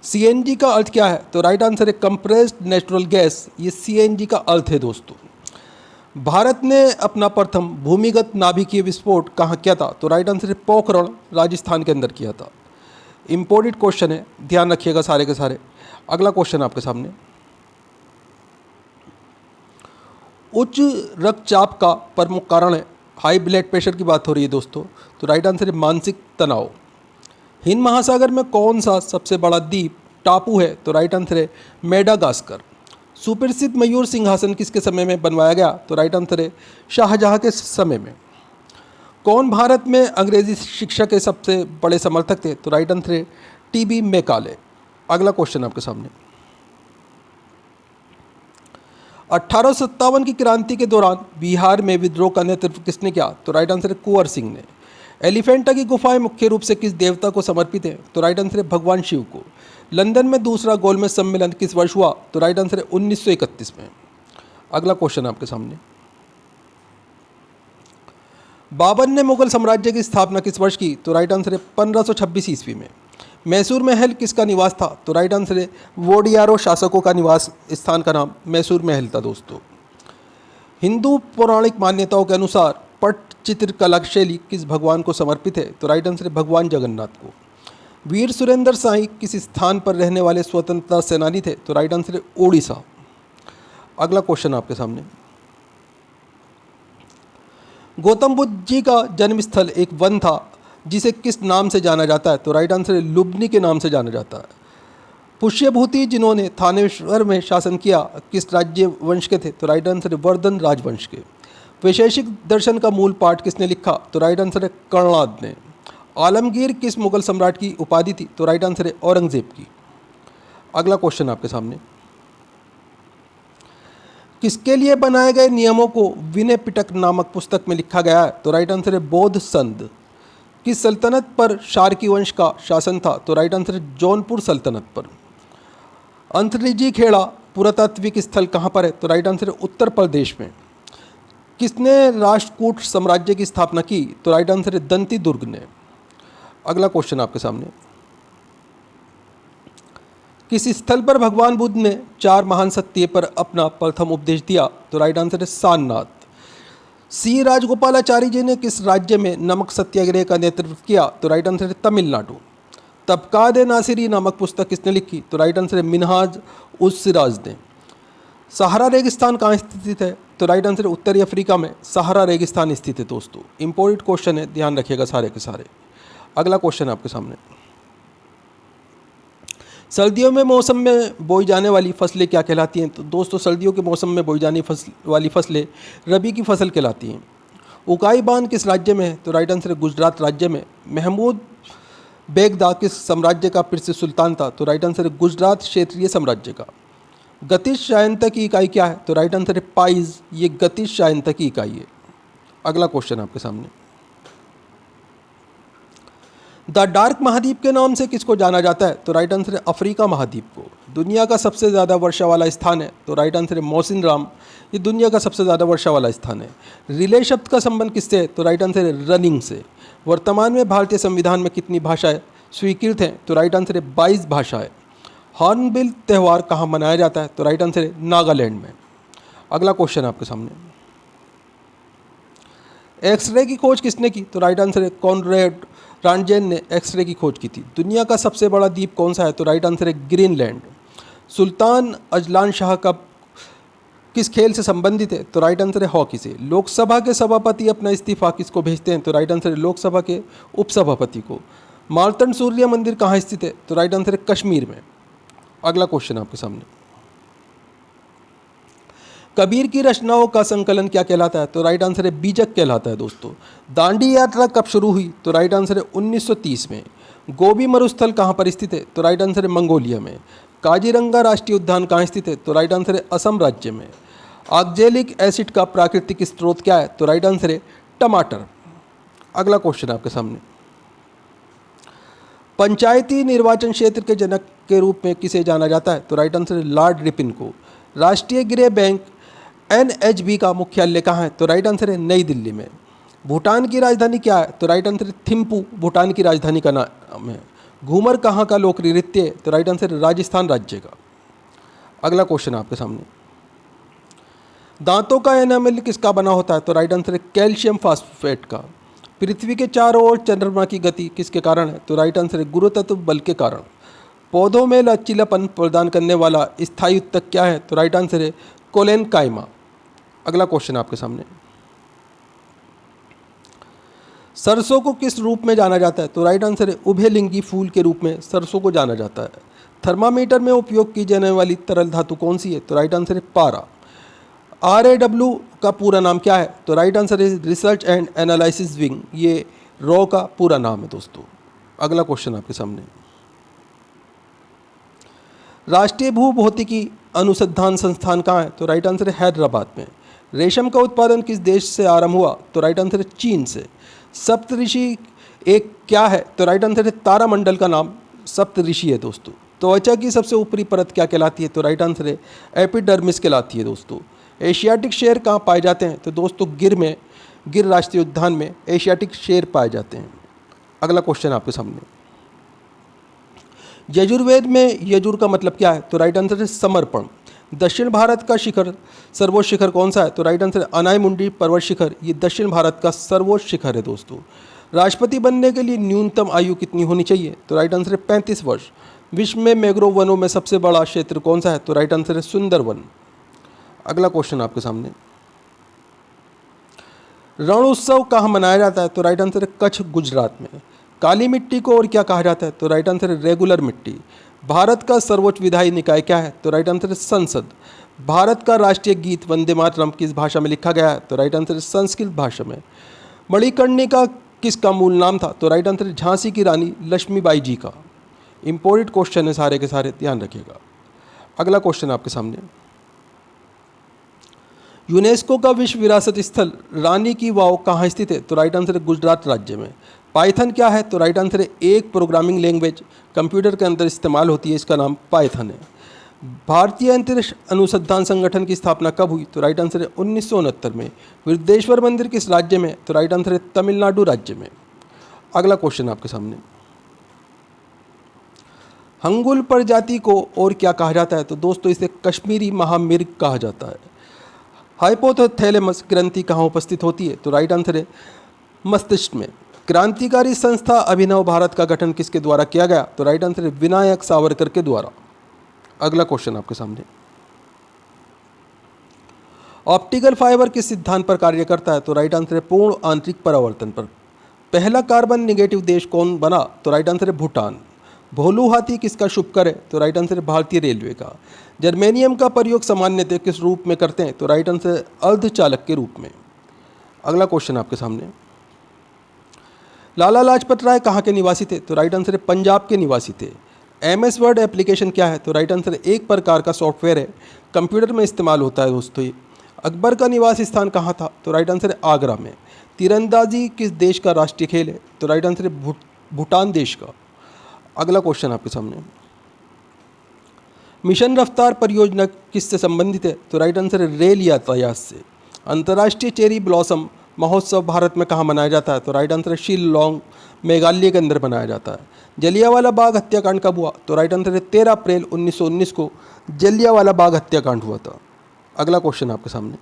सीएनजी का अर्थ क्या है, तो राइट आंसर है कंप्रेस्ड नेचुरल गैस, ये सीएनजी का अर्थ है दोस्तों। भारत ने अपना प्रथम भूमिगत नाभिकीय विस्फोट कहाँ किया था, तो राइट आंसर है पोखरण, राजस्थान के अंदर किया था। इंपॉर्टेंट क्वेश्चन है, ध्यान रखिएगा सारे के सारे। अगला क्वेश्चन आपके सामने, उच्च रक्तचाप का प्रमुख कारण है, हाई ब्लड प्रेशर की बात हो रही है दोस्तों, तो राइट आंसर है मानसिक तनाव। हिंद महासागर में कौन सा सबसे बड़ा द्वीप टापू है, तो राइट आंसर है मेडागास्कर। सुप्रसिद्ध मयूर सिंहासन किसके समय में बनवाया गया, तो राइट आंसर है शाहजहां के समय में। कौन भारत में अंग्रेजी शिक्षा के सबसे बड़े समर्थक थे, तो राइट आंसर है टीबी मैकाले। अगला क्वेश्चन आपके सामने, 1857 की क्रांति के दौरान बिहार में विद्रोह का नेतृत्व किसने किया, तो राइट आंसर है कुंवर सिंह ने। एलिफेंटा की गुफाएं मुख्य रूप से किस देवता को समर्पित है, तो राइट आंसर है भगवान शिव को। लंदन में दूसरा गोलमेज सम्मेलन किस वर्ष हुआ, तो राइट आंसर है 1931 में। अगला क्वेश्चन आपके सामने, बाबर ने मुगल साम्राज्य की स्थापना किस वर्ष की, तो राइट आंसर है 1526 ईस्वी में। मैसूर महल किसका निवास था, तो राइट आंसर है वोडियारो शासकों का निवास स्थान का नाम मैसूर महल था दोस्तों। हिंदू पौराणिक मान्यताओं के अनुसार पट्टचित्र कला शैली किस भगवान को समर्पित है, तो राइट आंसर है भगवान जगन्नाथ को। वीर सुरेंद्र साई किस स्थान पर रहने वाले स्वतंत्रता सेनानी थे, तो राइट आंसर है ओडिशा। अगला क्वेश्चन आपके सामने, गौतम बुद्ध जी का जन्मस्थल एक वन था जिसे किस नाम से जाना जाता है, तो राइट आंसर है लुम्बिनी के नाम से जाना जाता है। पुष्यभूति जिन्होंने थानेश्वर में शासन किया किस राज्य वंश के थे, तो राइट आंसर है वर्धन राजवंश के। वैशेषिक दर्शन का मूल पाठ किसने लिखा, तो राइट आंसर है कर्णाद ने। आलमगीर किस मुगल सम्राट की उपाधि थी, तो राइट आंसर है औरंगजेब की। अगला क्वेश्चन आपके सामने, किसके लिए बनाए गए नियमों को विनय पिटक नामक पुस्तक में लिखा गया है, तो राइट आंसर है बौद्ध संत। किस सल्तनत पर शार्की वंश का शासन था, तो राइट आंसर है जौनपुर सल्तनत पर। अंतरिजी खेड़ा पुरातात्विक स्थल कहाँ पर है, तो राइट आंसर है उत्तर प्रदेश में। किसने राष्ट्रकूट साम्राज्य की स्थापना की, तो राइट आंसर है दंती दुर्ग ने। अगला क्वेश्चन आपके सामने, किस स्थल पर भगवान बुद्ध ने 4 महान सत्य पर अपना प्रथम उपदेश दिया, तो राइट आंसर है सारनाथ। सी राजगोपालाचारी जी ने किस राज्य में नमक सत्याग्रह का नेतृत्व किया, तो राइट आंसर है तमिलनाडु। तबकाद नासिरी नामक पुस्तक किसने लिखी, तो राइट आंसर है मिनहाज उस सिराज ने। सहारा रेगिस्तान कहाँ स्थित है, तो राइट आंसर है उत्तरी अफ्रीका में सहारा रेगिस्तान स्थित है दोस्तों। इंपॉर्टेंट क्वेश्चन है, ध्यान रखिएगा सारे के सारे। अगला क्वेश्चन आपके सामने, सर्दियों में मौसम में बोई जाने वाली फसलें क्या कहलाती हैं, तो दोस्तों सर्दियों के मौसम में बोई जाने वाली फसलें रबी की फसल कहलाती हैं। उकाई बांध किस राज्य में है, तो राइट आंसर है गुजरात राज्य में। महमूद बेगदा किस साम्राज्य का फिर से सुल्तान था, तो राइट आंसर है गुजरात क्षेत्रीय साम्राज्य का। गतिज श्रायंता की इकाई क्या है, तो राइट आंसर है पाइज, ये गतिज श्रायंता की इकाई है। अगला क्वेश्चन आपके सामने, द डार्क महाद्वीप के नाम से किसको जाना जाता है, तो राइट आंसर है अफ्रीका महाद्वीप को। दुनिया का सबसे ज़्यादा वर्षा वाला स्थान है, तो राइट आंसर है मौसिनराम, ये दुनिया का सबसे ज़्यादा वर्षा वाला स्थान है। रिले शब्द का संबंध किससे है, तो राइट आंसर है रनिंग से। वर्तमान में भारतीय संविधान में कितनी भाषाएं स्वीकृत हैं, तो राइट आंसर है 22 भाषाएं। हॉर्नबिल त्यौहार कहाँ मनाया जाता है, तो राइट आंसर है नागालैंड में। अगला क्वेश्चन आपके सामने, एक्सरे की खोज किसने की, तो राइट आंसर है कॉनरेड रांटजेन ने एक्सरे की खोज की थी। दुनिया का सबसे बड़ा द्वीप कौन सा है, तो राइट आंसर है ग्रीनलैंड। सुल्तान अजलान शाह का किस खेल से संबंधित है, तो राइट आंसर है हॉकी से। लोकसभा के सभापति अपना इस्तीफा किसको भेजते हैं, तो राइट आंसर है लोकसभा के उपसभापति को। मार्तंड सूर्य मंदिर कहाँ स्थित है, तो राइट आंसर है कश्मीर में। अगला क्वेश्चन आपके सामने, कबीर की रचनाओं का संकलन क्या कहलाता है, तो राइट आंसर है बीजक कहलाता है दोस्तों। दांडी यात्रा कब शुरू हुई, तो राइट आंसर है 1930 में। गोबी मरुस्थल कहाँ पर स्थित है, तो राइट आंसर है मंगोलिया में। काजीरंगा राष्ट्रीय उद्यान कहाँ स्थित है, तो राइट आंसर है असम राज्य में। ऑक्जेलिक एसिड का प्राकृतिक स्रोत क्या है, तो राइट आंसर है टमाटर। अगला क्वेश्चन आपके सामने, पंचायती निर्वाचन क्षेत्र के जनक के रूप में किसे जाना जाता है, तो राइट आंसर है लॉर्ड रिपिन को। राष्ट्रीय गृह बैंक NHB का मुख्यालय कहाँ है, तो राइट आंसर है नई दिल्ली में। भूटान की राजधानी क्या है, तो राइट आंसर है थिम्पू भूटान की राजधानी का नाम है। घूमर कहाँ का लोकप्रिय नृत्य है, तो राइट आंसर है राजस्थान राज्य का। अगला क्वेश्चन आपके सामने, दांतों का एनामेल किसका बना होता है, तो राइट आंसर है कैल्शियम फास्फेट का। पृथ्वी के चारों ओर चंद्रमा की गति किसके कारण है, तो राइट आंसर है गुरुत्व बल के कारण। पौधों में लचीलापन प्रदान करने वाला स्थायी उत्तक क्या है, तो राइट आंसर है कोलेनकाइमा। अगला क्वेश्चन आपके सामने, सरसों को किस रूप में जाना जाता है? तो राइट आंसर है उभयलिंगी फूल के रूप में सरसों को जाना जाता है। थर्मामीटर में उपयोग की जाने वाली तरल धातु कौन सी है? तो राइट आंसर है पारा। RAW का पूरा नाम क्या है? तो राइट आंसर है रिसर्च एंड एनालिसिस विंग, ये रॉ का पूरा नाम है दोस्तों। अगला क्वेश्चन आपके सामने, राष्ट्रीय भूभौतिकी अनुसंधान संस्थान कहाँ है? तो राइट आंसर है हैदराबाद में। रेशम का उत्पादन किस देश से आरंभ हुआ? तो राइट आंसर है चीन से। सप्तऋषि एक क्या है? तो राइट आंसर है तारामंडल का नाम सप्तऋषि है दोस्तों। त्वचा की सबसे ऊपरी परत क्या कहलाती है? तो राइट आंसर है एपिडर्मिस कहलाती है दोस्तों। एशियाटिक शेर कहाँ पाए जाते हैं? तो दोस्तों गिर राष्ट्रीय उद्यान में एशियाटिक शेर पाए जाते हैं। अगला क्वेश्चन आपके सामने, यजुर्वेद में यजुर का मतलब क्या है? तो राइट आंसर है समर्पण। दक्षिण भारत का सर्वोच्च शिखर कौन सा है? तो राइट आंसर है अनायमुंडी पर्वत शिखर, ये दक्षिण भारत का सर्वोच्च शिखर है दोस्तों। राष्ट्रपति बनने के लिए न्यूनतम आयु कितनी होनी चाहिए? तो राइट आंसर है 35 वर्ष। विश्व में मैंग्रोव वनों में सबसे बड़ा क्षेत्र कौन सा है? तो राइट आंसर है सुंदरवन। अगला क्वेश्चन आपके सामने, रण उत्सव कहाँ मनाया जाता है? तो राइट आंसर है कच्छ गुजरात में। काली मिट्टी को और क्या कहा जाता है? तो राइट आंसर है रेगुलर मिट्टी। भारत का सर्वोच्च विधायी निकाय क्या है? तो राइट आंसर है संसद। भारत का राष्ट्रीय गीत वंदे मातरम किस भाषा में लिखा गया है? तो राइट आंसर है संस्कृत भाषा में। मणिकर्णिका किसका मूल नाम था? तो राइट आंसर है झांसी की रानी लक्ष्मीबाई जी का। इंपॉर्टेंट क्वेश्चन है सारे के सारे, ध्यान रखिएगा। अगला क्वेश्चन आपके सामने, यूनेस्को का विश्व विरासत स्थल रानी की वाव कहाँ स्थित है? तो राइट आंसर है गुजरात राज्य में। पाइथन क्या है? तो राइट आंसर है एक प्रोग्रामिंग लैंग्वेज कंप्यूटर के अंदर इस्तेमाल होती है, इसका नाम पाइथन है। भारतीय अंतरिक्ष अनुसंधान संगठन की स्थापना कब हुई? तो राइट आंसर है 1969 में। वृद्धेश्वर मंदिर किस राज्य में? तो राइट आंसर है तमिलनाडु राज्य में। अगला क्वेश्चन आपके सामने, हंगुल प्रजाति को और क्या कहा जाता है? तो दोस्तों इसे कश्मीरी महामिर्ग कहा जाता है। हाइपोथैलेमस ग्रंथि कहाँ उपस्थित होती है? तो राइट आंसर है मस्तिष्क में। क्रांतिकारी संस्था अभिनव भारत का गठन किसके द्वारा किया गया? तो राइट आंसर है विनायक सावरकर के द्वारा। अगला क्वेश्चन आपके सामने, ऑप्टिकल फाइबर किस सिद्धांत पर कार्य करता है? तो राइट आंसर है पूर्ण आंतरिक परावर्तन पर। पहला कार्बन निगेटिव देश कौन बना? तो राइट आंसर है भूटान। भोलू हाथी किसका शुभकर है? तो राइट आंसर है भारतीय रेलवे का। जर्मेनियम का प्रयोग सामान्यतः किस रूप में करते हैं? तो राइट आंसर है अर्धचालक के रूप में। अगला क्वेश्चन आपके सामने, लाला लाजपत राय कहाँ के निवासी थे? तो राइट आंसर है पंजाब के निवासी थे। MS वर्ड एप्लीकेशन क्या है? तो राइट आंसर है एक प्रकार का सॉफ्टवेयर है, कंप्यूटर में इस्तेमाल होता है दोस्तों ये। अकबर का निवास स्थान कहाँ था? तो राइट आंसर है आगरा में। तीरंदाजी किस देश का राष्ट्रीय खेल है? तो राइट आंसर है भूटान देश का। अगला क्वेश्चन आपके सामने, मिशन रफ्तार परियोजना किससे संबंधित है? तो राइट आंसर है रेल यातायात से। अंतर्राष्ट्रीय चेरी ब्लॉसम महोत्सव भारत में कहाँ मनाया जाता है? तो राइट आंसर है शिलोंग मेघालय के अंदर मनाया जाता है। जलियांवाला बाग हत्याकांड कब हुआ? तो राइट आंसर है 13 अप्रैल 1919 को जलियांवाला बाग हत्याकांड हुआ था। अगला क्वेश्चन आपके सामने,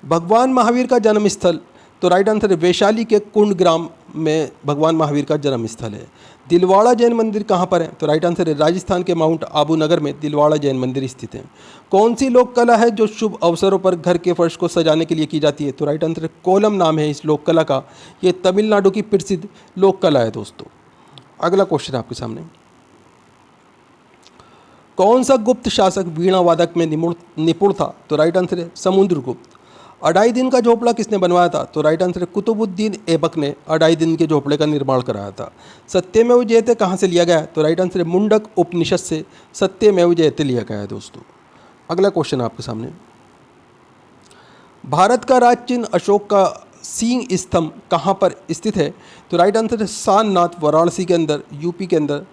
भगवान महावीर का जन्म स्थल? तो राइट आंसर है वैशाली के कुंड ग्राम में भगवान महावीर का जन्म स्थल है। दिलवाड़ा जैन मंदिर कहाँ पर है? तो राइट आंसर है राजस्थान के माउंट आबू नगर में दिलवाड़ा जैन मंदिर स्थित है। कौन सी लोक कला है जो शुभ अवसरों पर घर के फर्श को सजाने के लिए की जाती है? तो राइट आंसर है कोलम नाम है इस लोक कला का। ये तमिलनाडु की प्रसिद्ध लोक कला है दोस्तों। अगला क्वेश्चन आपके सामने, कौन सा गुप्त शासक वीणा वादक में निपुण था? तो राइट आंसर है समुद्रगुप्त। अढ़ाई दिन का झोपड़ा किसने बनवाया था? तो राइट आंसर है कुतुबुद्दीन ऐबक ने अढ़ाई दिन के झोपड़े का निर्माण कराया था। सत्यमेव जयते कहाँ से लिया गया है? तो राइट आंसर है मुंडक उपनिषद से सत्यमेव जयते लिया गया है दोस्तों। अगला क्वेश्चन आपके सामने, भारत का राज चिन्ह अशोक का सिंह स्तंभ कहाँ पर स्थित है? तो राइट आंसर है सारनाथ वाराणसी के अंदर, यूपी के अंदर,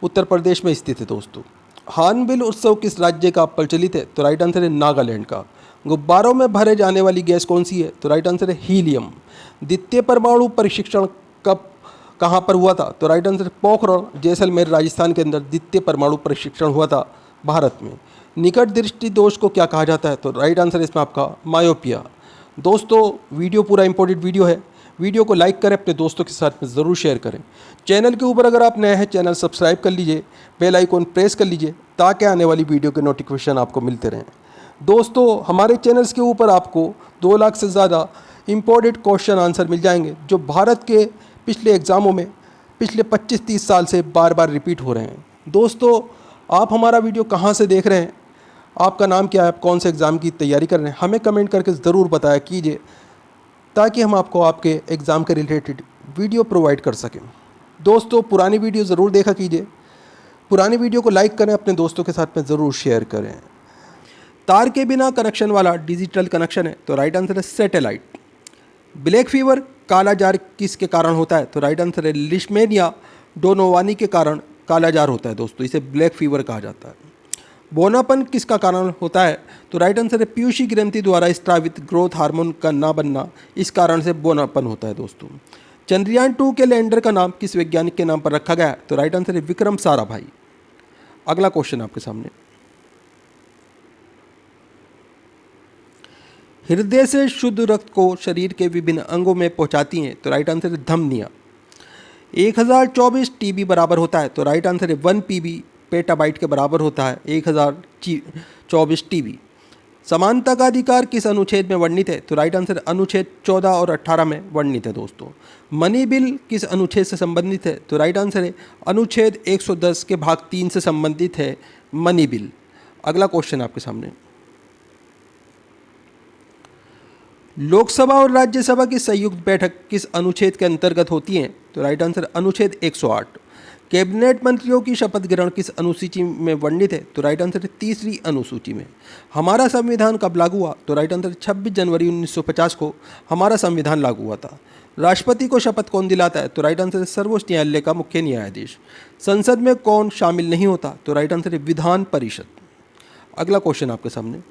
उत्तर प्रदेश में स्थित है दोस्तों। हार्नबिल उत्सव किस राज्य का प्रचलित है? तो राइट आंसर है नागालैंड का। गुब्बारों में भरे जाने वाली गैस कौन सी है? तो राइट आंसर है हीलियम। द्वितीय परमाणु परीक्षण कब कहाँ पर हुआ था? तो राइट आंसर है पोखरण जैसलमेर राजस्थान के अंदर द्वितीय परमाणु परीक्षण हुआ था भारत में। निकट दृष्टि दोष को क्या कहा जाता है? तो राइट आंसर है इसमें आपका मायोपिया। दोस्तों वीडियो पूरा इंपॉर्टेंट वीडियो है, वीडियो को लाइक करें, अपने दोस्तों के साथ में ज़रूर शेयर करें। चैनल के ऊपर अगर आप नए हैं चैनल सब्सक्राइब कर लीजिए, बेल आइकॉन प्रेस कर लीजिए ताकि आने वाली वीडियो के नोटिफिकेशन आपको मिलते रहें। दोस्तों हमारे चैनल्स के ऊपर आपको 2 लाख से ज़्यादा इम्पोर्टेंट क्वेश्चन आंसर मिल जाएंगे जो भारत के पिछले एग्ज़ामों में पिछले 25-30 साल से बार बार रिपीट हो रहे हैं। दोस्तों आप हमारा वीडियो कहाँ से देख रहे हैं, आपका नाम क्या है, आप कौन से एग्ज़ाम की तैयारी कर रहे हैं, हमें कमेंट करके ज़रूर बताया कीजिए ताकि हम आपको आपके एग्ज़ाम के रिलेटेड वीडियो प्रोवाइड कर सकें। दोस्तों पुरानी वीडियो ज़रूर देखा कीजिए, पुरानी वीडियो को लाइक करें, अपने दोस्तों के साथ में ज़रूर शेयर करें। तार के बिना कनेक्शन वाला डिजिटल कनेक्शन है तो राइट आंसर है सैटेलाइट। ब्लैक फीवर काला जार किसके कारण होता है तो राइट आंसर है लिशमेनिया डोनोवानी के कारण काला जार होता है दोस्तों, इसे ब्लैक फीवर कहा जाता है। बोनापन किसका कारण होता है तो राइट आंसर है पीयूषी ग्रंथि द्वारा स्त्रावित ग्रोथ हार्मोन का ना बनना, इस कारण से बोनापन होता है दोस्तों। चंद्रयान 2 के लैंडर का नाम किस वैज्ञानिक के नाम पर रखा गया है तो राइट आंसर है विक्रम साराभाई। अगला क्वेश्चन आपके सामने, हृदय से शुद्ध रक्त को शरीर के विभिन्न अंगों में पहुंचाती हैं तो राइट आंसर है धमनियाँ। 1024 टीबी बराबर होता है तो राइट आंसर है 1 पीबी पेटाबाइट के बराबर होता है 1024 टीबी। समानता का अधिकार किस अनुच्छेद में वर्णित है तो राइट आंसर अनुच्छेद 14 और 18 में वर्णित है दोस्तों। मनी बिल किस अनुच्छेद से संबंधित है तो राइट आंसर है अनुच्छेद 110 के भाग 3 से संबंधित है मनी बिल। अगला क्वेश्चन आपके सामने, लोकसभा और राज्यसभा की संयुक्त बैठक किस अनुच्छेद के अंतर्गत होती है तो राइट आंसर अनुच्छेद 108। कैबिनेट मंत्रियों की शपथ ग्रहण किस अनुसूची में वर्णित है तो राइट आंसर है 3री अनुसूची में। हमारा संविधान कब लागू हुआ तो राइट आंसर 26 जनवरी 1950 को हमारा संविधान लागू हुआ था। राष्ट्रपति को शपथ कौन दिलाता है तो राइट आंसर है सर्वोच्च न्यायालय का मुख्य न्यायाधीश। संसद में कौन शामिल नहीं होता तो राइट आंसर है विधान परिषद। अगला क्वेश्चन आपके सामने,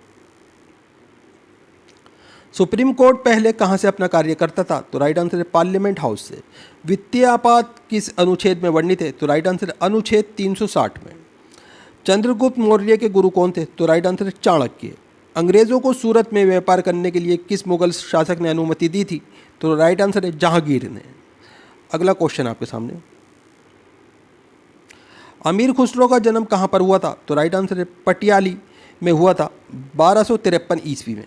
सुप्रीम कोर्ट पहले कहां से अपना कार्य करता था तो राइट आंसर है पार्लियामेंट हाउस से। वित्तीय आपात किस अनुच्छेद में वर्णित है तो राइट आंसर है अनुच्छेद 360 में। चंद्रगुप्त मौर्य के गुरु कौन थे तो राइट आंसर है चाणक्य। अंग्रेजों को सूरत में व्यापार करने के लिए किस मुगल शासक ने अनुमति दी थी तो राइट आंसर है जहांगीर ने। अगला क्वेश्चन आपके सामने, अमीर खुसरो का जन्म कहाँ पर हुआ था तो राइट आंसर है पटियाली में हुआ था 1253 ईस्वी में।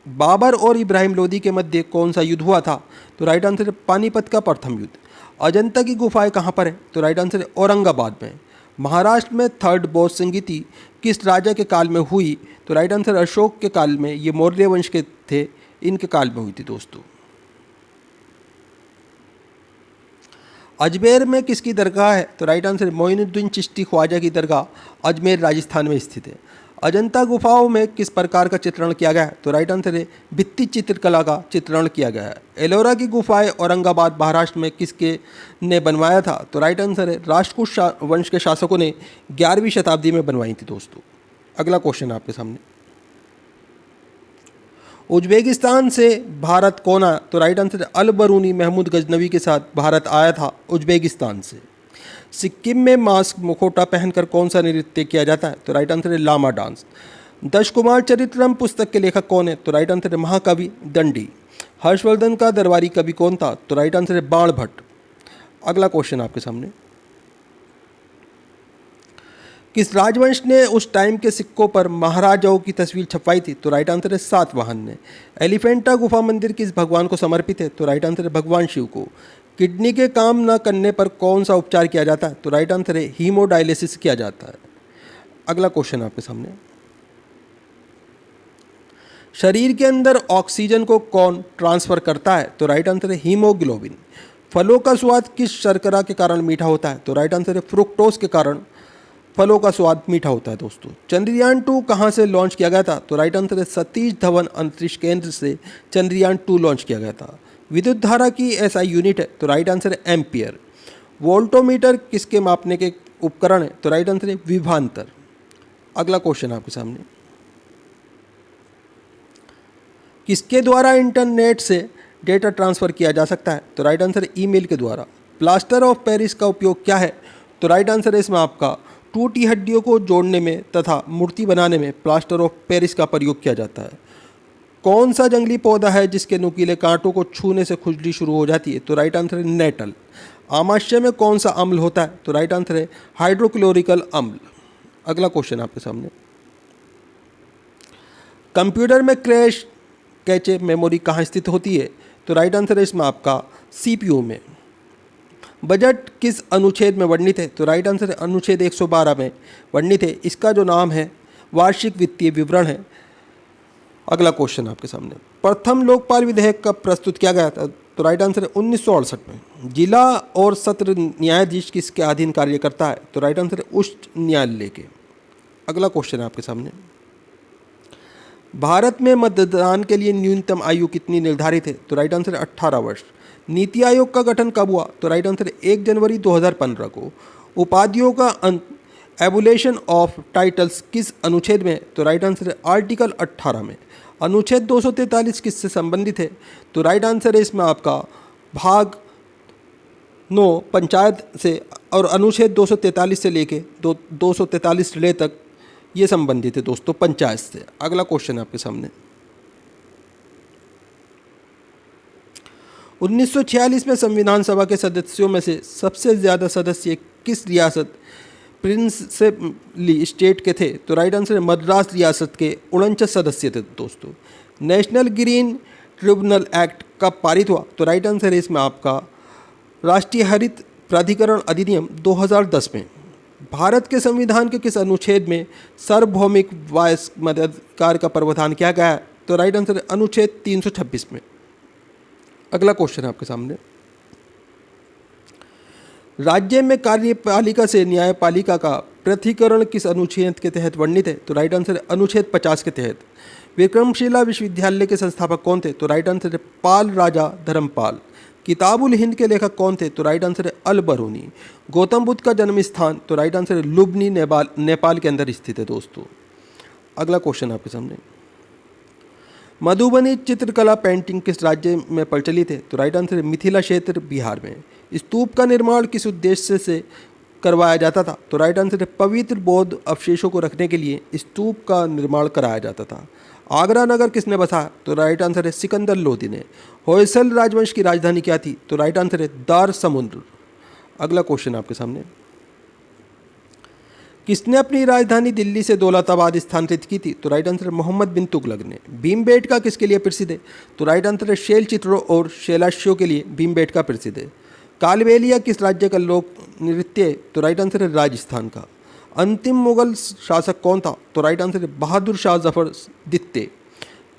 बाबर और इब्राहिम लोदी के मध्य कौन सा युद्ध हुआ था तो राइट आंसर है पानीपत का प्रथम युद्ध। अजंता की गुफाएं कहाँ पर है तो राइट आंसर है औरंगाबाद में। महाराष्ट्र में थर्ड बौद्ध संगीति किस राजा के काल में हुई तो राइट आंसर अशोक के काल में, ये मौर्य वंश के थे, इनके काल में हुई थी दोस्तों। अजमेर में किसकी दरगाह है तो राइट आंसर है मोइनुद्दीन चिश्ती ख्वाजा की दरगाह अजमेर राजस्थान में स्थित है। अजंता गुफाओं में किस प्रकार का चित्रण किया गया है तो राइट आंसर है भित्ति चित्रकला का चित्रण किया गया है। एलोरा की गुफाएं औरंगाबाद महाराष्ट्र में किसके ने बनवाया था तो राइट आंसर है राष्ट्रकूट वंश के शासकों ने 11वीं शताब्दी में बनवाई थी दोस्तों। अगला क्वेश्चन आपके सामने, उज्बेकिस्तान से भारत कौन आया तो राइट आंसर है अल बरूनी महमूद गजनवी के साथ भारत आया था उज्बेकिस्तान से। सिक्किम में मास्क मुखौटा पहनकर कौन सा नृत्य किया जाता है तो राइट आंसर है लामा डांस। दशकुमार चरित्रम पुस्तक के लेखक कौन है तो राइट आंसर है महाकवि दंडी। हर्षवर्धन का दरबारी कवि कौन था तो राइट आंसर है बाण भट्ट। अगला क्वेश्चन आपके सामने, किस राजवंश ने उस टाइम के सिक्कों पर महाराजाओं की तस्वीर छपवाई थी तो राइट आंसर है सातवाहन ने। एलिफेंटा गुफा मंदिर किस भगवान को समर्पित है तो राइट आंसर है भगवान शिव को। किडनी के काम न करने पर कौन सा उपचार किया जाता है तो राइट आंसर है हीमोडायलिसिस किया जाता है। अगला क्वेश्चन आपके सामने, शरीर के अंदर ऑक्सीजन को कौन ट्रांसफर करता है तो राइट आंसर है हीमोग्लोबिन। फलों का स्वाद किस शर्करा के कारण मीठा होता है तो राइट आंसर है फ्रुक्टोज के कारण फलों का स्वाद मीठा होता है दोस्तों। चंद्रयान 2 कहाँ से लॉन्च किया गया था तो राइट आंसर है सतीश धवन अंतरिक्ष केंद्र से चंद्रयान 2 लॉन्च किया गया था। विद्युत धारा की ऐसा यूनिट है तो राइट आंसर है एम्पियर। वोल्टोमीटर किसके मापने के उपकरण है तो राइट आंसर है विभवांतर। अगला क्वेश्चन आपके सामने, किसके द्वारा इंटरनेट से डेटा ट्रांसफ़र किया जा सकता है तो राइट आंसर है ईमेल के द्वारा। प्लास्टर ऑफ पेरिस का उपयोग क्या है तो राइट आंसर है इसमें आपका टूटी हड्डियों को जोड़ने में तथा मूर्ति बनाने में प्लास्टर ऑफ पेरिस का प्रयोग किया जाता है। कौन सा जंगली पौधा है जिसके नुकीले कांटों को छूने से खुजली शुरू हो जाती है तो राइट आंसर है नेटल। आमाशय में कौन सा अम्ल होता है तो राइट आंसर है हाइड्रोक्लोरिकल अम्ल। अगला क्वेश्चन आपके सामने, कंप्यूटर में क्रैश कैचे मेमोरी कहाँ स्थित होती है? तो राइट आंसर है इसमें आपका सीपीयू में। बजट किस अनुच्छेद में वर्णित है? तो राइट आंसर है अनुच्छेद 112 में वर्णित है। इसका जो नाम है वार्षिक वित्तीय विवरण है। अगला क्वेश्चन आपके सामने, प्रथम लोकपाल विधेयक कब प्रस्तुत किया गया था? तो राइट आंसर है 1968 में। जिला और सत्र न्यायाधीश किसके अधीन कार्य करता है? तो राइट आंसर है उच्च न्यायालय के। अगला क्वेश्चन है आपके सामने, भारत में मतदान के लिए न्यूनतम आयु कितनी निर्धारित है? तो राइट आंसर है 18 वर्ष। नीति आयोग का गठन कब हुआ? तो राइट आंसर है 1 जनवरी 2015 को। उपाधियों का अंत एबुलेशन ऑफ टाइटल्स किस अनुच्छेद में? तो राइट आंसर है आर्टिकल 18 में। अनुच्छेद 243 किससे संबंधित है? तो राइट आंसर है इसमें आपका भाग 9 पंचायत से, और अनुच्छेद 243 से लेके 243 ले तक ये संबंधित है दोस्तों पंचायत से। अगला क्वेश्चन है आपके सामने, 1946 में संविधान सभा के सदस्यों में से सबसे ज़्यादा सदस्य किस रियासत प्रिंसिपली स्टेट के थे? तो राइट आंसर है मद्रास रियासत के 49 सदस्य थे दोस्तों। नेशनल ग्रीन ट्रिब्यूनल एक्ट कब पारित हुआ? तो राइट आंसर है इसमें आपका राष्ट्रीय हरित प्राधिकरण अधिनियम 2010 में। भारत के संविधान के किस अनुच्छेद में सार्वभौमिक वायस मताधिकार का प्रावधान किया गया है? तो राइट आंसर है अनुच्छेद 326 में। अगला क्वेश्चन है आपके सामने, राज्य में कार्यपालिका से न्यायपालिका का पृथकीकरण किस अनुच्छेद के तहत वर्णित है? तो राइट आंसर है अनुच्छेद 50 के तहत। विक्रमशिला विश्वविद्यालय के संस्थापक कौन थे? तो राइट आंसर है पाल राजा धर्मपाल। किताबुल हिंद के लेखक कौन थे? तो राइट आंसर है अल बरूनी। गौतम बुद्ध का जन्म स्थान? तो राइट आंसर है लुबनी, नेपाल के अंदर स्थित है दोस्तों। अगला क्वेश्चन आपके सामने, मधुबनी चित्रकला पेंटिंग किस राज्य में प्रचलित है? तो राइट आंसर है मिथिला क्षेत्र, बिहार में। स्तूप का निर्माण किस उद्देश्य से करवाया जाता था? तो राइट आंसर है पवित्र बौद्ध अवशेषों को रखने के लिए स्तूप का निर्माण कराया जाता था। आगरा नगर किसने बसाया? तो राइट आंसर है सिकंदर लोधी ने। होयसल राजवंश की राजधानी क्या थी? तो राइट आंसर है दार समुद्र। अगला क्वेश्चन आपके सामने, किसने अपनी राजधानी दिल्ली से दौलताबाद स्थानांतरित की थी? तो राइट आंसर है मोहम्मद बिन तुगलक ने। भीमबेटका किसके लिए प्रसिद्ध है? तो राइट आंसर है शैल चित्रों और शैलाश्यों के लिए भीमबेटका प्रसिद्ध है। कालबेलिया किस राज्य का लोक नृत्य है? तो राइट आंसर है राजस्थान का। अंतिम मुगल शासक कौन था? तो राइट आंसर है बहादुर शाह जफर द्वितीय।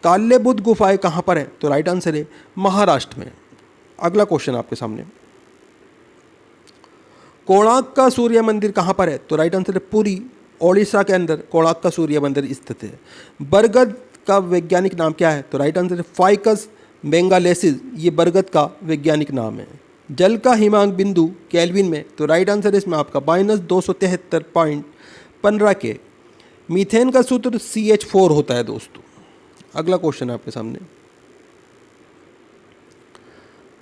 काल्य बुद्ध गुफाएं कहाँ पर है? तो राइट आंसर है महाराष्ट्र में। अगला क्वेश्चन आपके सामने, कोणार्क का सूर्य मंदिर कहाँ पर है? तो राइट आंसर है पुरी, ओडिशा के अंदर कोणार्क का सूर्य मंदिर स्थित है। बरगद का वैज्ञानिक नाम क्या है? तो राइट आंसर है फाइकस बेंगालेसिस, ये बरगद का वैज्ञानिक नाम है। जल का हिमांक बिंदु केल्विन में? तो राइट आंसर है इसमें आपका -273.15 के। मीथेन का सूत्र CH4 होता है दोस्तों। अगला क्वेश्चन है आपके सामने,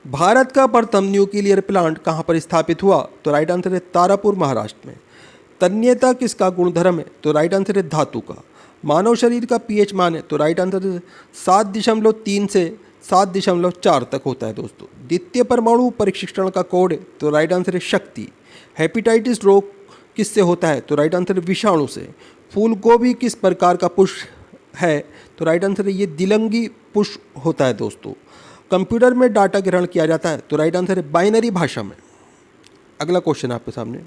भारत का प्रथम न्यूक्लियर प्लांट कहाँ पर स्थापित हुआ? तो राइट आंसर है तारापुर, महाराष्ट्र में। तन्यता किसका गुणधर्म है? तो राइट आंसर है धातु का। मानव शरीर का pH मान है? तो राइट आंसर है 7.3 से 7.4 तक होता है दोस्तों। द्वितीय परमाणु परीक्षण का कोड है? तो राइट आंसर है शक्ति। हेपेटाइटिस रोग किससे होता है? तो राइट आंसर है विषाणु से। फूल गोभी किस प्रकार का पुष्प है? तो राइट आंसर है ये दिलंगी पुष्प होता है दोस्तों। कंप्यूटर में डाटा ग्रहण किया जाता है? तो राइट आंसर है बाइनरी भाषा में। अगला क्वेश्चन आपके सामने,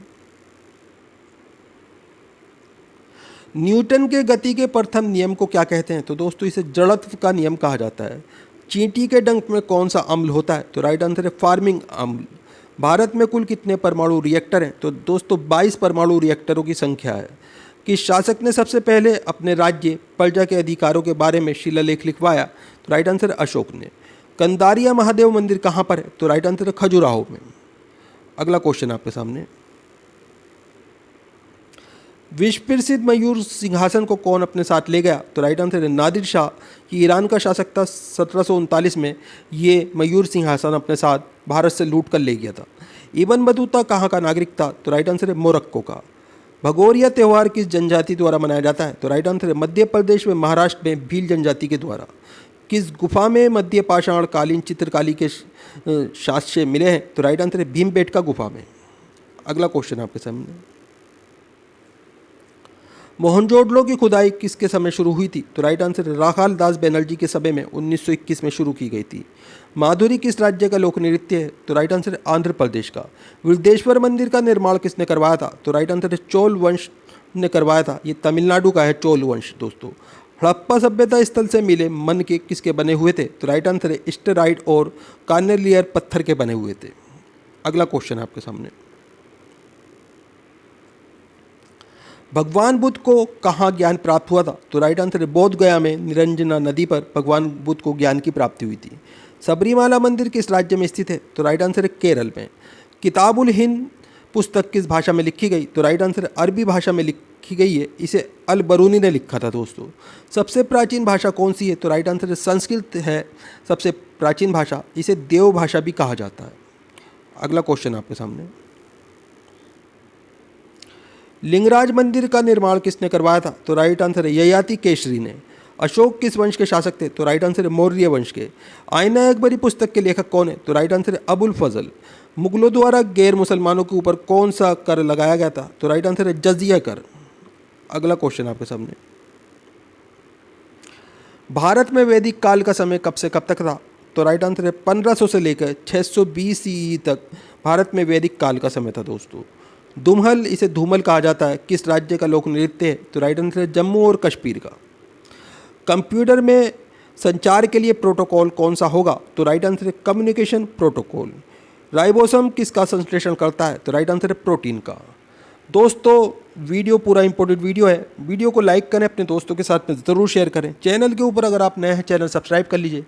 न्यूटन के गति के प्रथम नियम को क्या कहते हैं? तो दोस्तों इसे जड़त्व का नियम कहा जाता है। चींटी के डंक में कौन सा अम्ल होता है? तो राइट आंसर है फार्मिंग अम्ल। भारत में कुल कितने परमाणु रिएक्टर हैं? तो दोस्तों 22 परमाणु रिएक्टरों की संख्या है। किस शासक ने सबसे पहले अपने राज्य प्रजा के अधिकारों के बारे में शिलालेख लिखवाया? तो राइट आंसर है अशोक ने। कंदारिया महादेव मंदिर कहाँ पर है? तो राइट आंसर है खजुराहो में। अगला क्वेश्चन आपके सामने, विश्व प्रसिद्ध मयूर सिंहासन को कौन अपने साथ ले गया? तो राइट आंसर है नादिर शाह, कि ईरान का शासक था 1739 में। ये मयूर सिंहासन अपने साथ भारत से लूट कर ले गया था। इब्न बतूता कहाँ का नागरिक था? तो राइट आंसर है मोरक्को का। भगोरिया त्यौहार किस जनजाति द्वारा मनाया जाता है? तो राइट आंसर है मध्य प्रदेश में, महाराष्ट्र में भील जनजाति के द्वारा। किस गुफा में मध्य पाषाण कालीन चित्रकारी के साक्ष्य मिले हैं? तो राइट आंसर है भीमबेटका गुफा में। अगला क्वेश्चन आपके सामने, मोहनजोदड़ो की खुदाई किसके समय शुरू हुई थी? तो राइट आंसर है राखाल दास बनर्जी के समय में 1921 में शुरू की गई थी। माधुरी किस राज्य का लोक नृत्य है? तो राइट आंसर है आंध्र प्रदेश का। वृद्धेश्वर मंदिर का निर्माण किसने करवाया था? तो राइट आंसर है चोल वंश ने करवाया था। ये तमिलनाडु का है चोल वंश दोस्तों। हड़प्पा सभ्यता स्थल से मिले मन के किसके बने हुए थे? तो राइट आंसर है स्टेराइड और कार्नेलियर पत्थर के बने हुए थे। अगला क्वेश्चन है आपके सामने, भगवान बुद्ध को कहाँ ज्ञान प्राप्त हुआ था? तो राइट आंसर है बोध गया में निरंजना नदी पर भगवान बुद्ध को ज्ञान की प्राप्ति हुई थी। सबरीमाला मंदिर किस राज्य में स्थित है? तो राइट आंसर है केरल में। किताबुल हिंद पुस्तक किस भाषा में लिखी गई? तो राइट आंसर है अरबी भाषा में लिखी गई है। इसे अल बरूनी ने लिखा था दोस्तों। सबसे प्राचीन भाषा कौन सी है? तो राइट आंसर है संस्कृत है सबसे प्राचीन भाषा। इसे देव भाषा भी कहा जाता है। अगला क्वेश्चन आपके सामने, लिंगराज मंदिर का निर्माण किसने करवाया था? तो राइट आंसर है ययाति केशरी ने। अशोक किस वंश के शासक थे? तो राइट आंसर है मौर्य वंश के। आईना अकबरी पुस्तक के लेखक कौन है? तो राइट आंसर है अबुल फजल। मुगलों द्वारा गैर मुसलमानों के ऊपर कौन सा कर लगाया गया था? तो राइट आंसर है जजिया कर। अगला क्वेश्चन आपके सामने, भारत में वैदिक काल का समय कब से कब तक था? तो राइट आंसर है 1500 से लेकर 620 CE तक भारत में वैदिक काल का समय था दोस्तों। दुमहल, इसे धूमल कहा जाता है, किस राज्य का लोक नृत्य है? तो राइट आंसर है जम्मू और कश्मीर का। कंप्यूटर में संचार के लिए प्रोटोकॉल कौन सा होगा? तो राइट आंसर है कम्युनिकेशन प्रोटोकॉल। राइबोसोम किसका संश्लेषण करता है? तो राइट आंसर है प्रोटीन का। दोस्तों वीडियो पूरा इंपॉर्टेंट वीडियो है, वीडियो को लाइक करें, अपने दोस्तों के साथ में ज़रूर शेयर करें। चैनल के ऊपर अगर आप नए हैं चैनल सब्सक्राइब कर लीजिए,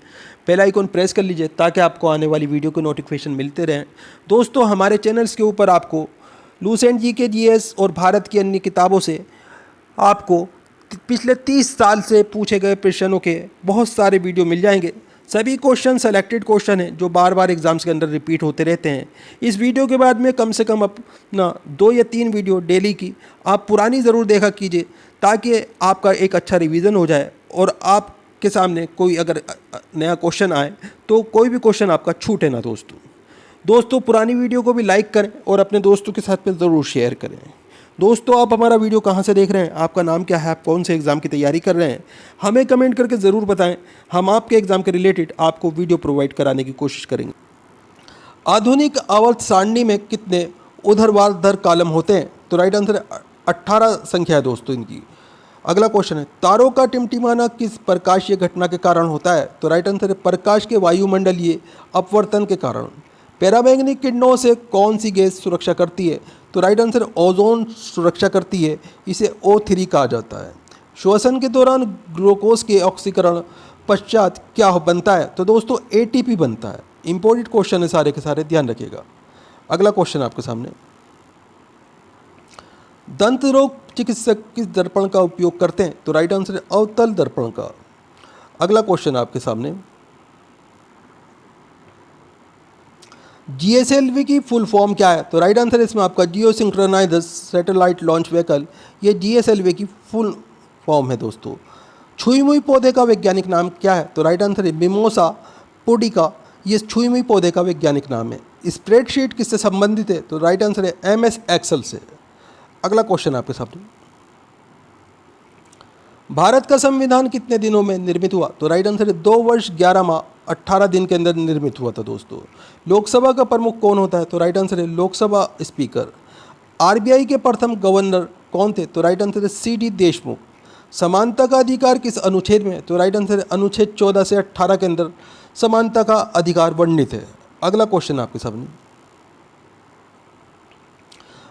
बेल आइकन प्रेस कर लीजिए ताकि आपको आने वाली वीडियो के नोटिफिकेशन मिलते रहें। दोस्तों हमारे चैनल्स के ऊपर आपको लूसेंट जीके जीएस और भारत की अन्य किताबों से आपको पिछले 30 साल से पूछे गए प्रश्नों के बहुत सारे वीडियो मिल जाएंगे। सभी क्वेश्चन सेलेक्टेड क्वेश्चन हैं जो बार बार एग्जाम्स के अंदर रिपीट होते रहते हैं। इस वीडियो के बाद में कम से कम अपना 2 या 3 वीडियो डेली की आप पुरानी ज़रूर देखा कीजिए ताकि आपका एक अच्छा रिवीजन हो जाए और आपके सामने कोई अगर नया क्वेश्चन आए तो कोई भी क्वेश्चन आपका छूटे ना दोस्तों पुरानी वीडियो को भी लाइक करें और अपने दोस्तों के साथ में ज़रूर शेयर करें। दोस्तों आप हमारा वीडियो कहाँ से देख रहे हैं, आपका नाम क्या है, आप कौन से एग्ज़ाम की तैयारी कर रहे हैं, हमें कमेंट करके ज़रूर बताएं। हम आपके एग्ज़ाम के रिलेटेड आपको वीडियो प्रोवाइड कराने की कोशिश करेंगे। आधुनिक आवर्त सारणी में कितने ऊर्ध्वाधर कॉलम होते हैं? तो राइट आंसर है 18 संख्या है दोस्तों इनकी। अगला क्वेश्चन है तारों का टिमटिमाना किस प्रकाशीय घटना के कारण होता है? तो राइट आंसर है प्रकाश के वायुमंडलीय अपवर्तन के कारण। पैराबैंगनी किरणों से कौन सी गैस सुरक्षा करती है? तो राइट आंसर ओजोन सुरक्षा करती है, इसे O3 कहा जाता है। श्वसन के दौरान ग्लूकोज के ऑक्सीकरण पश्चात क्या बनता है? तो दोस्तों ATP बनता है। इंपॉर्टेंट क्वेश्चन है सारे के सारे, ध्यान रखिएगा। अगला क्वेश्चन आपके सामने, दंत रोग चिकित्सक किस दर्पण का उपयोग करते हैं? तो राइट आंसर है अवतल दर्पण का। अगला क्वेश्चन आपके सामने, GSLV की फुल फॉर्म क्या है? तो राइट आंसर है इसमें आपका जियो सिंक्रोनाइज्ड सैटेलाइट लॉन्च व्हीकल, ये GSLV की फुल फॉर्म है दोस्तों। छुई मुई पौधे का वैज्ञानिक नाम क्या है? तो राइट आंसर है मिमोसा पुडिका, ये छुई मुई पौधे का वैज्ञानिक नाम है। स्प्रेडशीट किससे संबंधित है? तो राइट आंसर है MS एक्सेल से। अगला क्वेश्चन आपके सामने, भारत का संविधान कितने दिनों में निर्मित हुआ? तो राइट आंसर है 2 वर्ष 11 माह 18 दिन के अंदर निर्मित हुआ था दोस्तों। लोकसभा का प्रमुख कौन होता है? तो राइट आंसर है लोकसभा स्पीकर। RBI के प्रथम गवर्नर कौन थे? तो राइट आंसर है CD देशमुख। समानता का अधिकार किस अनुच्छेद में है? तो राइट आंसर है अनुच्छेद 14 से 18 के अंदर समानता का अधिकार वर्णित है। अगला क्वेश्चन आपके सामने,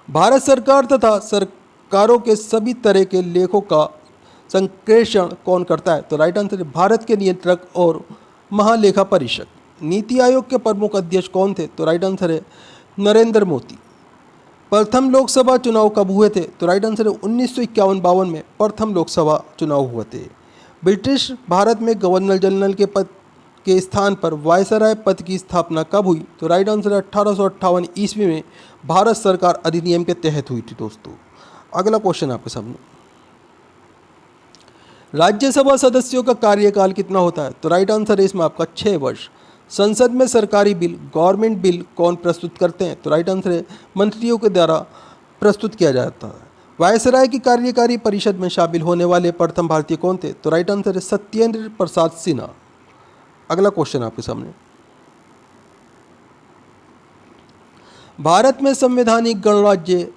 भारत सरकार तथा सरकारों के सभी तरह के लेखों का संप्रेषण कौन करता है? तो राइट आंसर है भारत के नियंत्रक और महालेखा परीक्षक। नीति आयोग के प्रमुख अध्यक्ष कौन थे? तो राइट आंसर है नरेंद्र मोदी। प्रथम लोकसभा चुनाव कब हुए थे? तो राइट आंसर है 1951-52 में प्रथम लोकसभा चुनाव हुए थे। ब्रिटिश भारत में गवर्नर जनरल के पद के स्थान पर वायसराय पद की स्थापना कब हुई? तो राइट आंसर है 1858 ईस्वी में भारत सरकार अधिनियम के तहत हुई थी दोस्तों। अगला क्वेश्चन आपके सामने, राज्यसभा सदस्यों का कार्यकाल कितना होता है? तो राइट आंसर है इसमें आपका 6 वर्ष। संसद में सरकारी बिल गवर्नमेंट बिल कौन प्रस्तुत करते हैं? तो राइट आंसर है मंत्रियों के द्वारा प्रस्तुत किया जाता है। वायसराय की कार्यकारी परिषद में शामिल होने वाले प्रथम भारतीय कौन थे? तो राइट आंसर है सत्येंद्र प्रसाद सिन्हा। अगला क्वेश्चन आपके सामने, भारत में संवैधानिक गणराज्य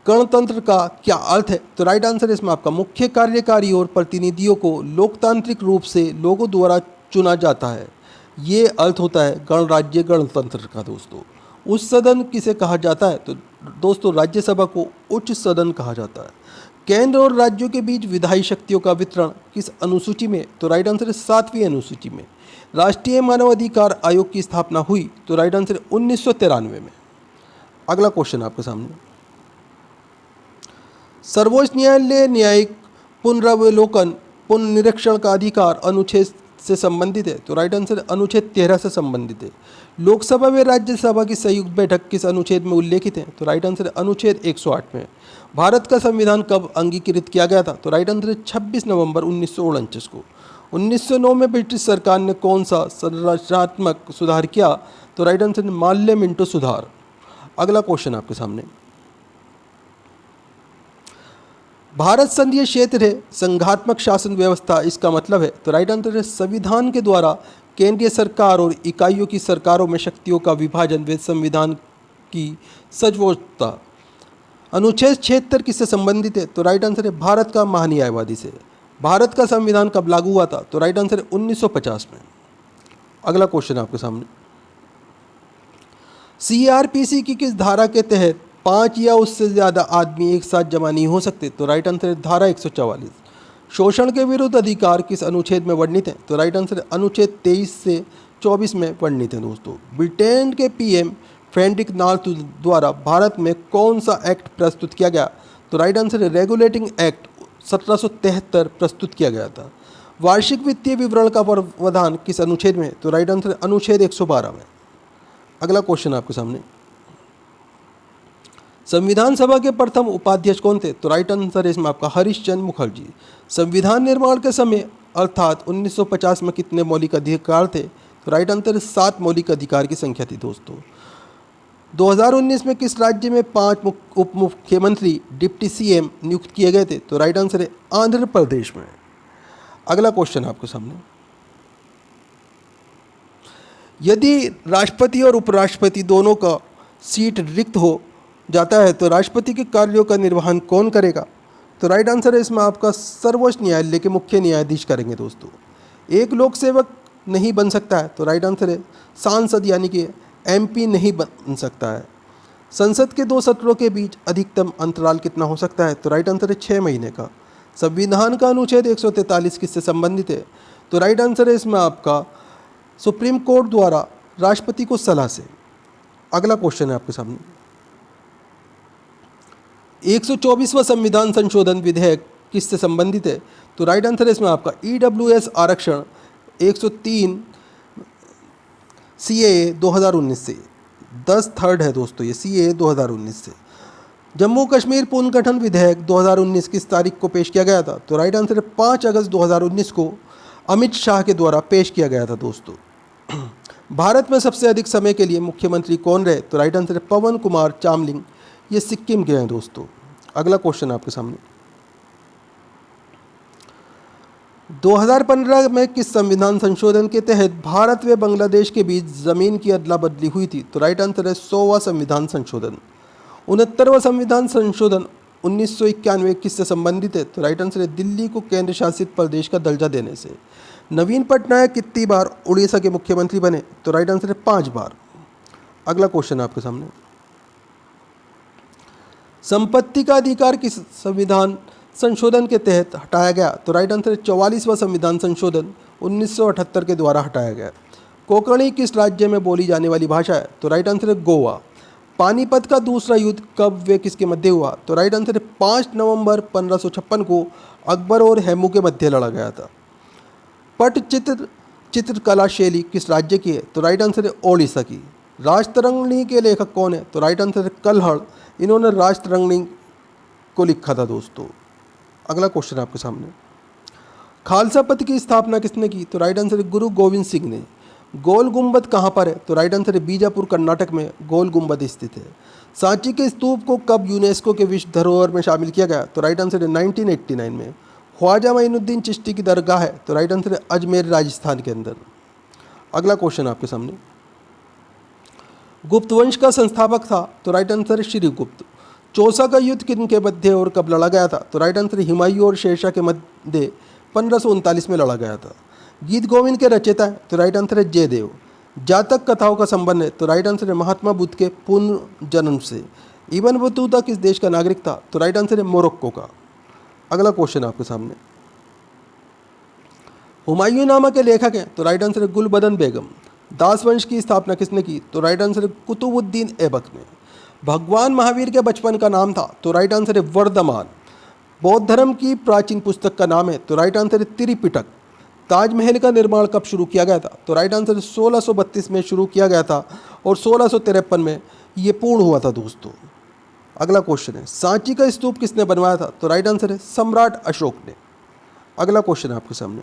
गणतंत्र का क्या अर्थ है? तो राइट आंसर है इसमें आपका मुख्य कार्यकारी और प्रतिनिधियों को लोकतांत्रिक रूप से लोगों द्वारा चुना जाता है। ये अर्थ होता है गणराज्य गणतंत्र का दोस्तों। उच्च सदन किसे कहा जाता है? तो दोस्तों राज्यसभा को उच्च सदन कहा जाता है। केंद्र और राज्यों के बीच विधायी शक्तियों का वितरण किस अनुसूची में? तो राइट आंसर है 7वीं अनुसूची में। राष्ट्रीय मानवाधिकार आयोग की स्थापना हुई? तो राइट आंसर है 1993 में। अगला क्वेश्चन आपके सामने, सर्वोच्च न्यायालय न्यायिक पुनरावलोकन पुनर्निरीक्षण का अधिकार अनुच्छेद से संबंधित है? तो राइट आंसर अनुच्छेद 13 से संबंधित है। लोकसभा व राज्यसभा की संयुक्त बैठक किस अनुच्छेद में उल्लेखित है? तो राइट आंसर अनुच्छेद 108 में। भारत का संविधान कब अंगीकृत किया गया था? तो राइट आंसर 26 नवंबर 1949 को। 1909 में ब्रिटिश सरकार ने कौन सा संरचनात्मक सुधार किया? तो राइट आंसर माल्य मिंटो सुधार। अगला क्वेश्चन आपके सामने, भारत संघीय क्षेत्र है, संघात्मक शासन व्यवस्था इसका मतलब है? तो राइट आंसर है संविधान के द्वारा केंद्रीय सरकार और इकाइयों की सरकारों में शक्तियों का विभाजन व संविधान की सर्वोच्चता। अनुच्छेद 76 किससे संबंधित है? तो राइट आंसर है भारत का महान्यायवादी से। भारत का संविधान कब लागू हुआ था? तो राइट आंसर है 1950 में। अगला क्वेश्चन आपके सामने, सीआरपीसी की किस धारा के तहत 5 या उससे ज़्यादा आदमी एक साथ जमा नहीं हो सकते? तो राइट आंसर है धारा 144। शोषण के विरुद्ध अधिकार किस अनुच्छेद में वर्णित है? तो राइट आंसर है अनुच्छेद 23 से 24 में वर्णित है दोस्तों। ब्रिटेन के पीएम फ्रेडरिक नार्थ द्वारा भारत में कौन सा एक्ट प्रस्तुत किया गया? तो राइट आंसर है रेगुलेटिंग एक्ट 1773 प्रस्तुत किया गया था। वार्षिक वित्तीय विवरण का प्रावधान किस अनुच्छेद में? तो राइट आंसर है अनुच्छेद 112 में। अगला क्वेश्चन आपके सामने, संविधान सभा के प्रथम उपाध्यक्ष कौन थे? तो राइट आंसर है इसमें आपका हरीशचंद्र मुखर्जी। संविधान निर्माण के समय अर्थात 1950 में कितने मौलिक अधिकार थे? तो राइट आंसर है 7 मौलिक अधिकार की संख्या थी दोस्तों। 2019 में किस राज्य में 5 उप मुख्यमंत्री डिप्टी सीएम नियुक्त किए गए थे? तो राइट आंसर है आंध्र प्रदेश में। अगला क्वेश्चन आपके सामने, यदि राष्ट्रपति और उपराष्ट्रपति दोनों का सीट रिक्त हो जाता है तो राष्ट्रपति के कार्यों का निर्वहन कौन करेगा? तो राइट आंसर है इसमें आपका सर्वोच्च न्यायालय के मुख्य न्यायाधीश करेंगे दोस्तों। एक लोक सेवक नहीं बन सकता है? तो राइट आंसर है सांसद यानी कि एमपी नहीं बन सकता है। संसद के 2 सत्रों के बीच अधिकतम अंतराल कितना हो सकता है? तो राइट आंसर है 6 महीने का। संविधान का अनुच्छेद 143 किससे संबंधित है? तो राइट आंसर है इसमें आपका सुप्रीम कोर्ट द्वारा राष्ट्रपति को सलाह से। अगला क्वेश्चन है आपके सामने, 124वां संविधान संशोधन विधेयक किससे संबंधित है? तो राइट आंसर है इसमें आपका ईडब्ल्यूएस आरक्षण 103 सीएए 2019 से। 10 है दोस्तों ये सीएए 2019 से। जम्मू कश्मीर पुनर्गठन विधेयक 2019 किस तारीख को पेश किया गया था? तो राइट आंसर है 5 अगस्त 2019 को अमित शाह के द्वारा पेश किया गया था दोस्तों। भारत में सबसे अधिक समय के लिए मुख्यमंत्री कौन रहे? तो राइट आंसर है पवन कुमार चामलिंग, ये सिक्किम के हैं दोस्तों। अगला क्वेश्चन आपके सामने, 2015 में किस संविधान संशोधन के तहत भारत व बांग्लादेश के बीच जमीन की अदला बदली हुई थी? तो राइट आंसर है 100वां संविधान संशोधन। 69वां संविधान संशोधन 1991 किससे संबंधित है? तो राइट आंसर है दिल्ली को केंद्र शासित प्रदेश का दर्जा देने से। नवीन पटनायक कितनी बार उड़ीसा के मुख्यमंत्री बने? तो राइट आंसर है 5 बार। अगला क्वेश्चन आपके सामने, संपत्ति का अधिकार किस संविधान संशोधन के तहत हटाया गया? तो राइट आंसर है 44वां संविधान संशोधन 1978 के द्वारा हटाया गया। कोंकणी किस राज्य में बोली जाने वाली भाषा है? तो राइट आंसर है गोवा। पानीपत का दूसरा युद्ध कब व किसके मध्य हुआ? तो राइट आंसर है 5 नवंबर 1556 को अकबर और हेमू के मध्य लड़ा गया था। पटचित्र चित्रकला शैली किस राज्य की है? तो राइट आंसर है ओडिशा की। राजतरंगिणी के लेखक कौन है? तो राइट आंसर है कल्हड़, इन्होंने राजतरंगिणी को लिखा था दोस्तों। अगला क्वेश्चन आपके सामने, खालसा पंथ की स्थापना किसने की? तो राइट आंसर है गुरु गोविंद सिंह ने। गोल गुंबद कहाँ पर है? तो राइट आंसर है बीजापुर कर्नाटक में गोल गुंबद स्थित है। सांची के स्तूप को कब यूनेस्को के विश्व धरोहर में शामिल किया गया? तो राइट आंसर है 1989 में। ख्वाजा मोइनुद्दीन चिश्ती की दरगाह है? तो राइट आंसर है अजमेर राजस्थान के अंदर। अगला क्वेश्चन आपके सामने, गुप्त वंश का संस्थापक था? तो राइट आंसर है श्रीगुप्त। चौसा का युद्ध किनके मध्य और कब लड़ा गया था? तो राइट आंसर है हुमायूं और शेरशाह के मध्य 1539 में लड़ा गया था। गीत गोविंद के रचयिता है? तो राइट आंसर है जयदेव। जातक कथाओं का संबंध है? तो राइट आंसर है महात्मा बुद्ध के पुनर्जन्म से। इब्न बतूता किस देश का नागरिक था? तो राइट आंसर है मोरक्को का। अगला क्वेश्चन आपके सामने, हुमायूंनामा के लेखक हैं? तो राइट आंसर है गुलबदन बेगम। दास वंश की स्थापना किसने की? तो राइट आंसर है कुतुबुद्दीन ऐबक ने। भगवान महावीर के बचपन का नाम था? तो राइट आंसर है वर्धमान। बौद्ध धर्म की प्राचीन पुस्तक का नाम है? तो राइट आंसर है त्रिपिटक। ताजमहल का निर्माण कब शुरू किया गया था? तो राइट आंसर 1632 में शुरू किया गया था और 1653 में ये पूर्ण हुआ था दोस्तों। अगला क्वेश्चन है, सांची का स्तूप किसने बनवाया था? तो राइट आंसर है सम्राट अशोक ने। अगला क्वेश्चन है आपके सामने,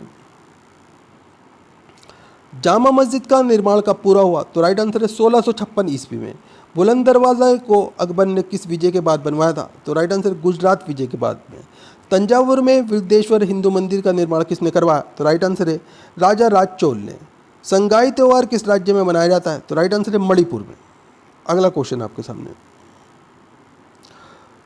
जामा मस्जिद का निर्माण कब पूरा हुआ? तो राइट आंसर है 1656 ईस्वी में। बुलंद दरवाज़ा को अकबर ने किस विजय के बाद बनवाया था? तो राइट आंसर गुजरात विजय के बाद में। तंजावुर में वृद्धेश्वर हिंदू मंदिर का निर्माण किसने करवाया? तो राइट आंसर है राजा राज चोल ने। संगाई त्यौहार किस राज्य में मनाया जाता है? तो राइट आंसर है मणिपुर में। अगला क्वेश्चन आपके सामने,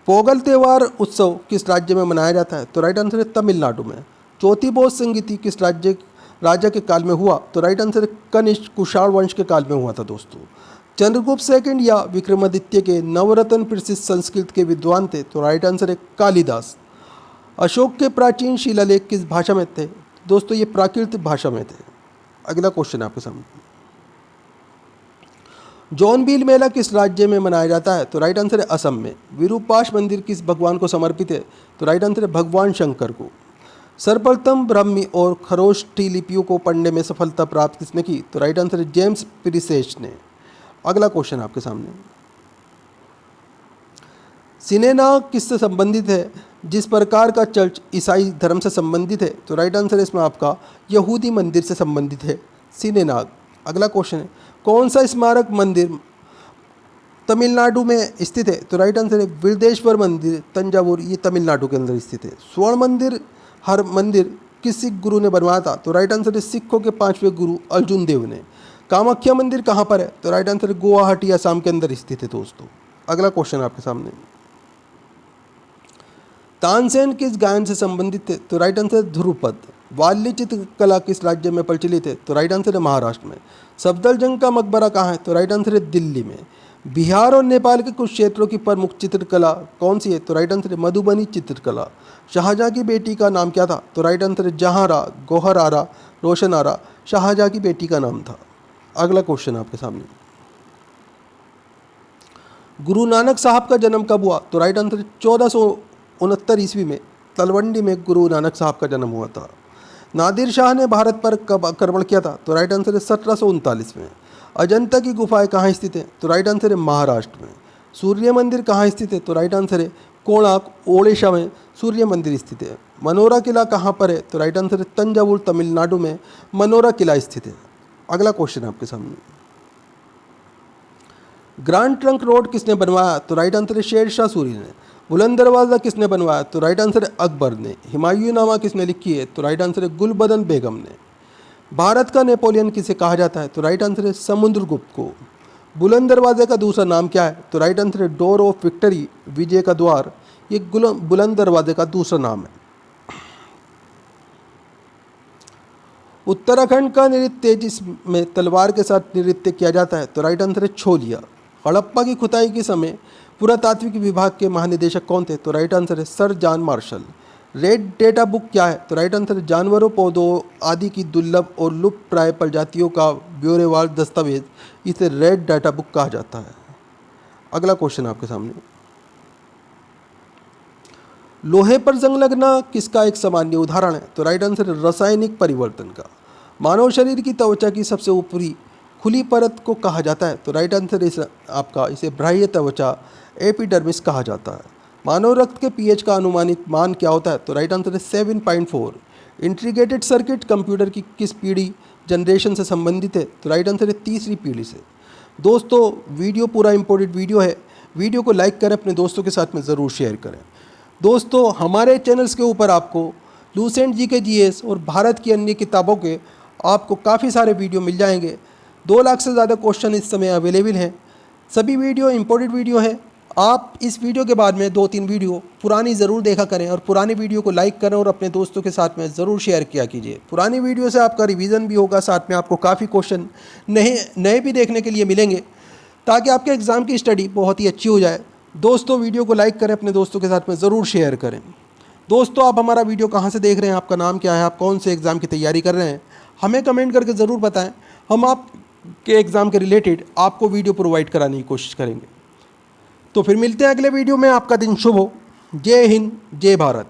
पोगल त्यौहार उत्सव किस राज्य में मनाया जाता है? तो राइट आंसर है तमिलनाडु में। चौथी बौद्ध संगीति किस राजा के काल में हुआ? तो राइट आंसर है कनिष्क कुषाण वंश के काल में हुआ था दोस्तों। चंद्रगुप्त सेकंड या विक्रमादित्य के नवरत्न प्रसिद्ध संस्कृत के विद्वान थे? तो राइट आंसर है कालिदास। अशोक के प्राचीन शिलालेख किस भाषा में थे? दोस्तों ये प्राकृत भाषा में थे। अगला क्वेश्चन आपके सामने, जौनबिल मेला किस राज्य में मनाया जाता है? तो राइट आंसर है असम में। विरूपाक्ष मंदिर किस भगवान को समर्पित है? तो राइट आंसर है भगवान शंकर को। सर्वप्रथम ब्राह्मी और खरोष्ठी लिपियों को पढ़ने में सफलता प्राप्त किसने की? तो राइट आंसर है जेम्स प्रिसेस्ट ने। अगला क्वेश्चन आपके सामने, सिनेना किससे संबंधित है? जिस प्रकार का चर्च ईसाई धर्म से संबंधित है? तो राइट आंसर है इसमें आपका यहूदी मंदिर से संबंधित है सिनेनाग। अगला क्वेश्चन है, कौन सा स्मारक मंदिर तमिलनाडु में स्थित है? तो राइट आंसर है वृद्धेश्वर मंदिर तंजावुर, ये तमिलनाडु के अंदर स्थित है। स्वर्ण मंदिर हर मंदिर किस सिख गुरु ने बनवाया था? तो राइट आंसर है सिखों के 5वें गुरु अर्जुन देव ने। कामाख्या मंदिर कहाँ पर है? तो राइट आंसर है गुवाहाटी असम के अंदर स्थित है दोस्तों। अगला क्वेश्चन आपके सामने, तानसेन किस गायन से संबंधित थे? तो राइट आंसर है ध्रुपद। वाल्ली चित्रकला किस राज्य में प्रचलित है? तो राइट आंसर है महाराष्ट्र में। सफदरजंग का मकबरा कहाँ है? तो राइट आंसर है दिल्ली में। बिहार और नेपाल के कुछ क्षेत्रों की प्रमुख चित्रकला कौन सी है? तो राइट आंसर है मधुबनी चित्रकला। शाहजहाँ की बेटी का नाम क्या था? तो राइट आंसर है जहाँरा, गौहर आरा, रोशन आरा शाहजहाँ की बेटी का नाम था। अगला क्वेश्चन आपके सामने, गुरु नानक साहब का जन्म कब हुआ? तो राइट आंसर 1469 ईस्वी में तलवंडी में गुरु नानक साहब का जन्म हुआ था। नादिर शाह ने भारत पर कब आक्रमण किया था? तो राइट आंसर है 1739 में। अजंता की गुफाएं कहाँ स्थित है? तो राइट आंसर है महाराष्ट्र में। सूर्य मंदिर कहाँ स्थित है? तो राइट आंसर है कोणार्क, ओडिशा में सूर्य मंदिर स्थित है। मनोरा किला कहाँ पर है? तो राइट आंसर है तंजावुर तमिलनाडु में मनोरा किला स्थित है। अगला क्वेश्चन आपके सामने, ग्रैंड ट्रंक रोड किसने बनवाया? तो राइट आंसर है शेरशाह सूरी ने। बुलंद दरवाज़ा किसने बनवाया? तो राइट आंसर है अकबर ने। हुमायूंनामा किसने लिखी है? तो राइट आंसर है गुलबदन बेगम ने। भारत का नेपोलियन किसे कहा जाता है? तो राइट आंसर है समुद्रगुप्त को। बुलंद दरवाजे का दूसरा नाम क्या है? तो राइट आंसर है डोर ऑफ विक्ट्री, विजय का द्वार। ये बुलंद दरवाजे का दूसरा नाम है। उत्तराखंड का नृत्य जिसमें तलवार के साथ नृत्य किया जाता है? तो राइट आंसर है छोलिया। हड़प्पा की खुदाई के समय पुरातात्विक विभाग के महानिदेशक कौन थे? तो राइट आंसर है sir John Marshall. Red data book क्या है? तो राइट आंसर है जानवरों, पौधों आदि की दुर्लभ और लुप्त प्राय प्रजातियों का ब्यौरेवार दस्तावेज, इसे रेड डाटा बुक कहा जाता है। अगला क्वेश्चन आपके सामने, लोहे पर जंग लगना किसका एक सामान्य उदाहरण है? तो राइट आंसर है रासायनिक परिवर्तन का। मानव शरीर की त्वचा की सबसे ऊपरी खुली परत को कहा जाता है? तो राइट आंसर इसे बाह्य त्वचा एपिडर्मिस कहा जाता है। मानव रक्त के पीएच का अनुमानित मान क्या होता है? तो राइट आंसर है 7.4। इंटीग्रेटेड सर्किट कंप्यूटर की किस पीढ़ी जनरेशन से संबंधित है? तो राइट आंसर है तीसरी पीढ़ी से। दोस्तों वीडियो पूरा इंपॉर्टेंट वीडियो है, वीडियो को लाइक करें, अपने दोस्तों के साथ में ज़रूर शेयर करें। दोस्तों, हमारे चैनल्स के ऊपर आपको लूसेंट जी के जीएस और भारत की अन्य किताबों के आपको काफ़ी सारे वीडियो मिल जाएंगे। 2 लाख से ज़्यादा क्वेश्चन इस समय अवेलेबल हैं। सभी वीडियो इम्पोर्टेड वीडियो हैं। आप इस वीडियो के बाद में 2-3 वीडियो पुरानी ज़रूर देखा करें और पुरानी वीडियो को लाइक करें और अपने दोस्तों के साथ में ज़रूर शेयर किया कीजिए। पुरानी वीडियो से आपका रिवीजन भी होगा, साथ में आपको काफ़ी क्वेश्चन नए भी देखने के लिए मिलेंगे, ताकि आपके एग्ज़ाम की स्टडी बहुत ही अच्छी हो जाए। दोस्तों, वीडियो को लाइक करें, अपने दोस्तों के साथ में ज़रूर शेयर करें। दोस्तों, आप हमारा वीडियो कहाँ से देख रहे हैं, आपका नाम क्या है, आप कौन से एग्ज़ाम की तैयारी कर रहे हैं, हमें कमेंट करके ज़रूर बताएं। हम आपके एग्ज़ाम के रिलेटेड आपको वीडियो प्रोवाइड कराने की कोशिश करेंगे। तो फिर मिलते हैं अगले वीडियो में। आपका दिन शुभ हो। जय हिंद, जय भारत।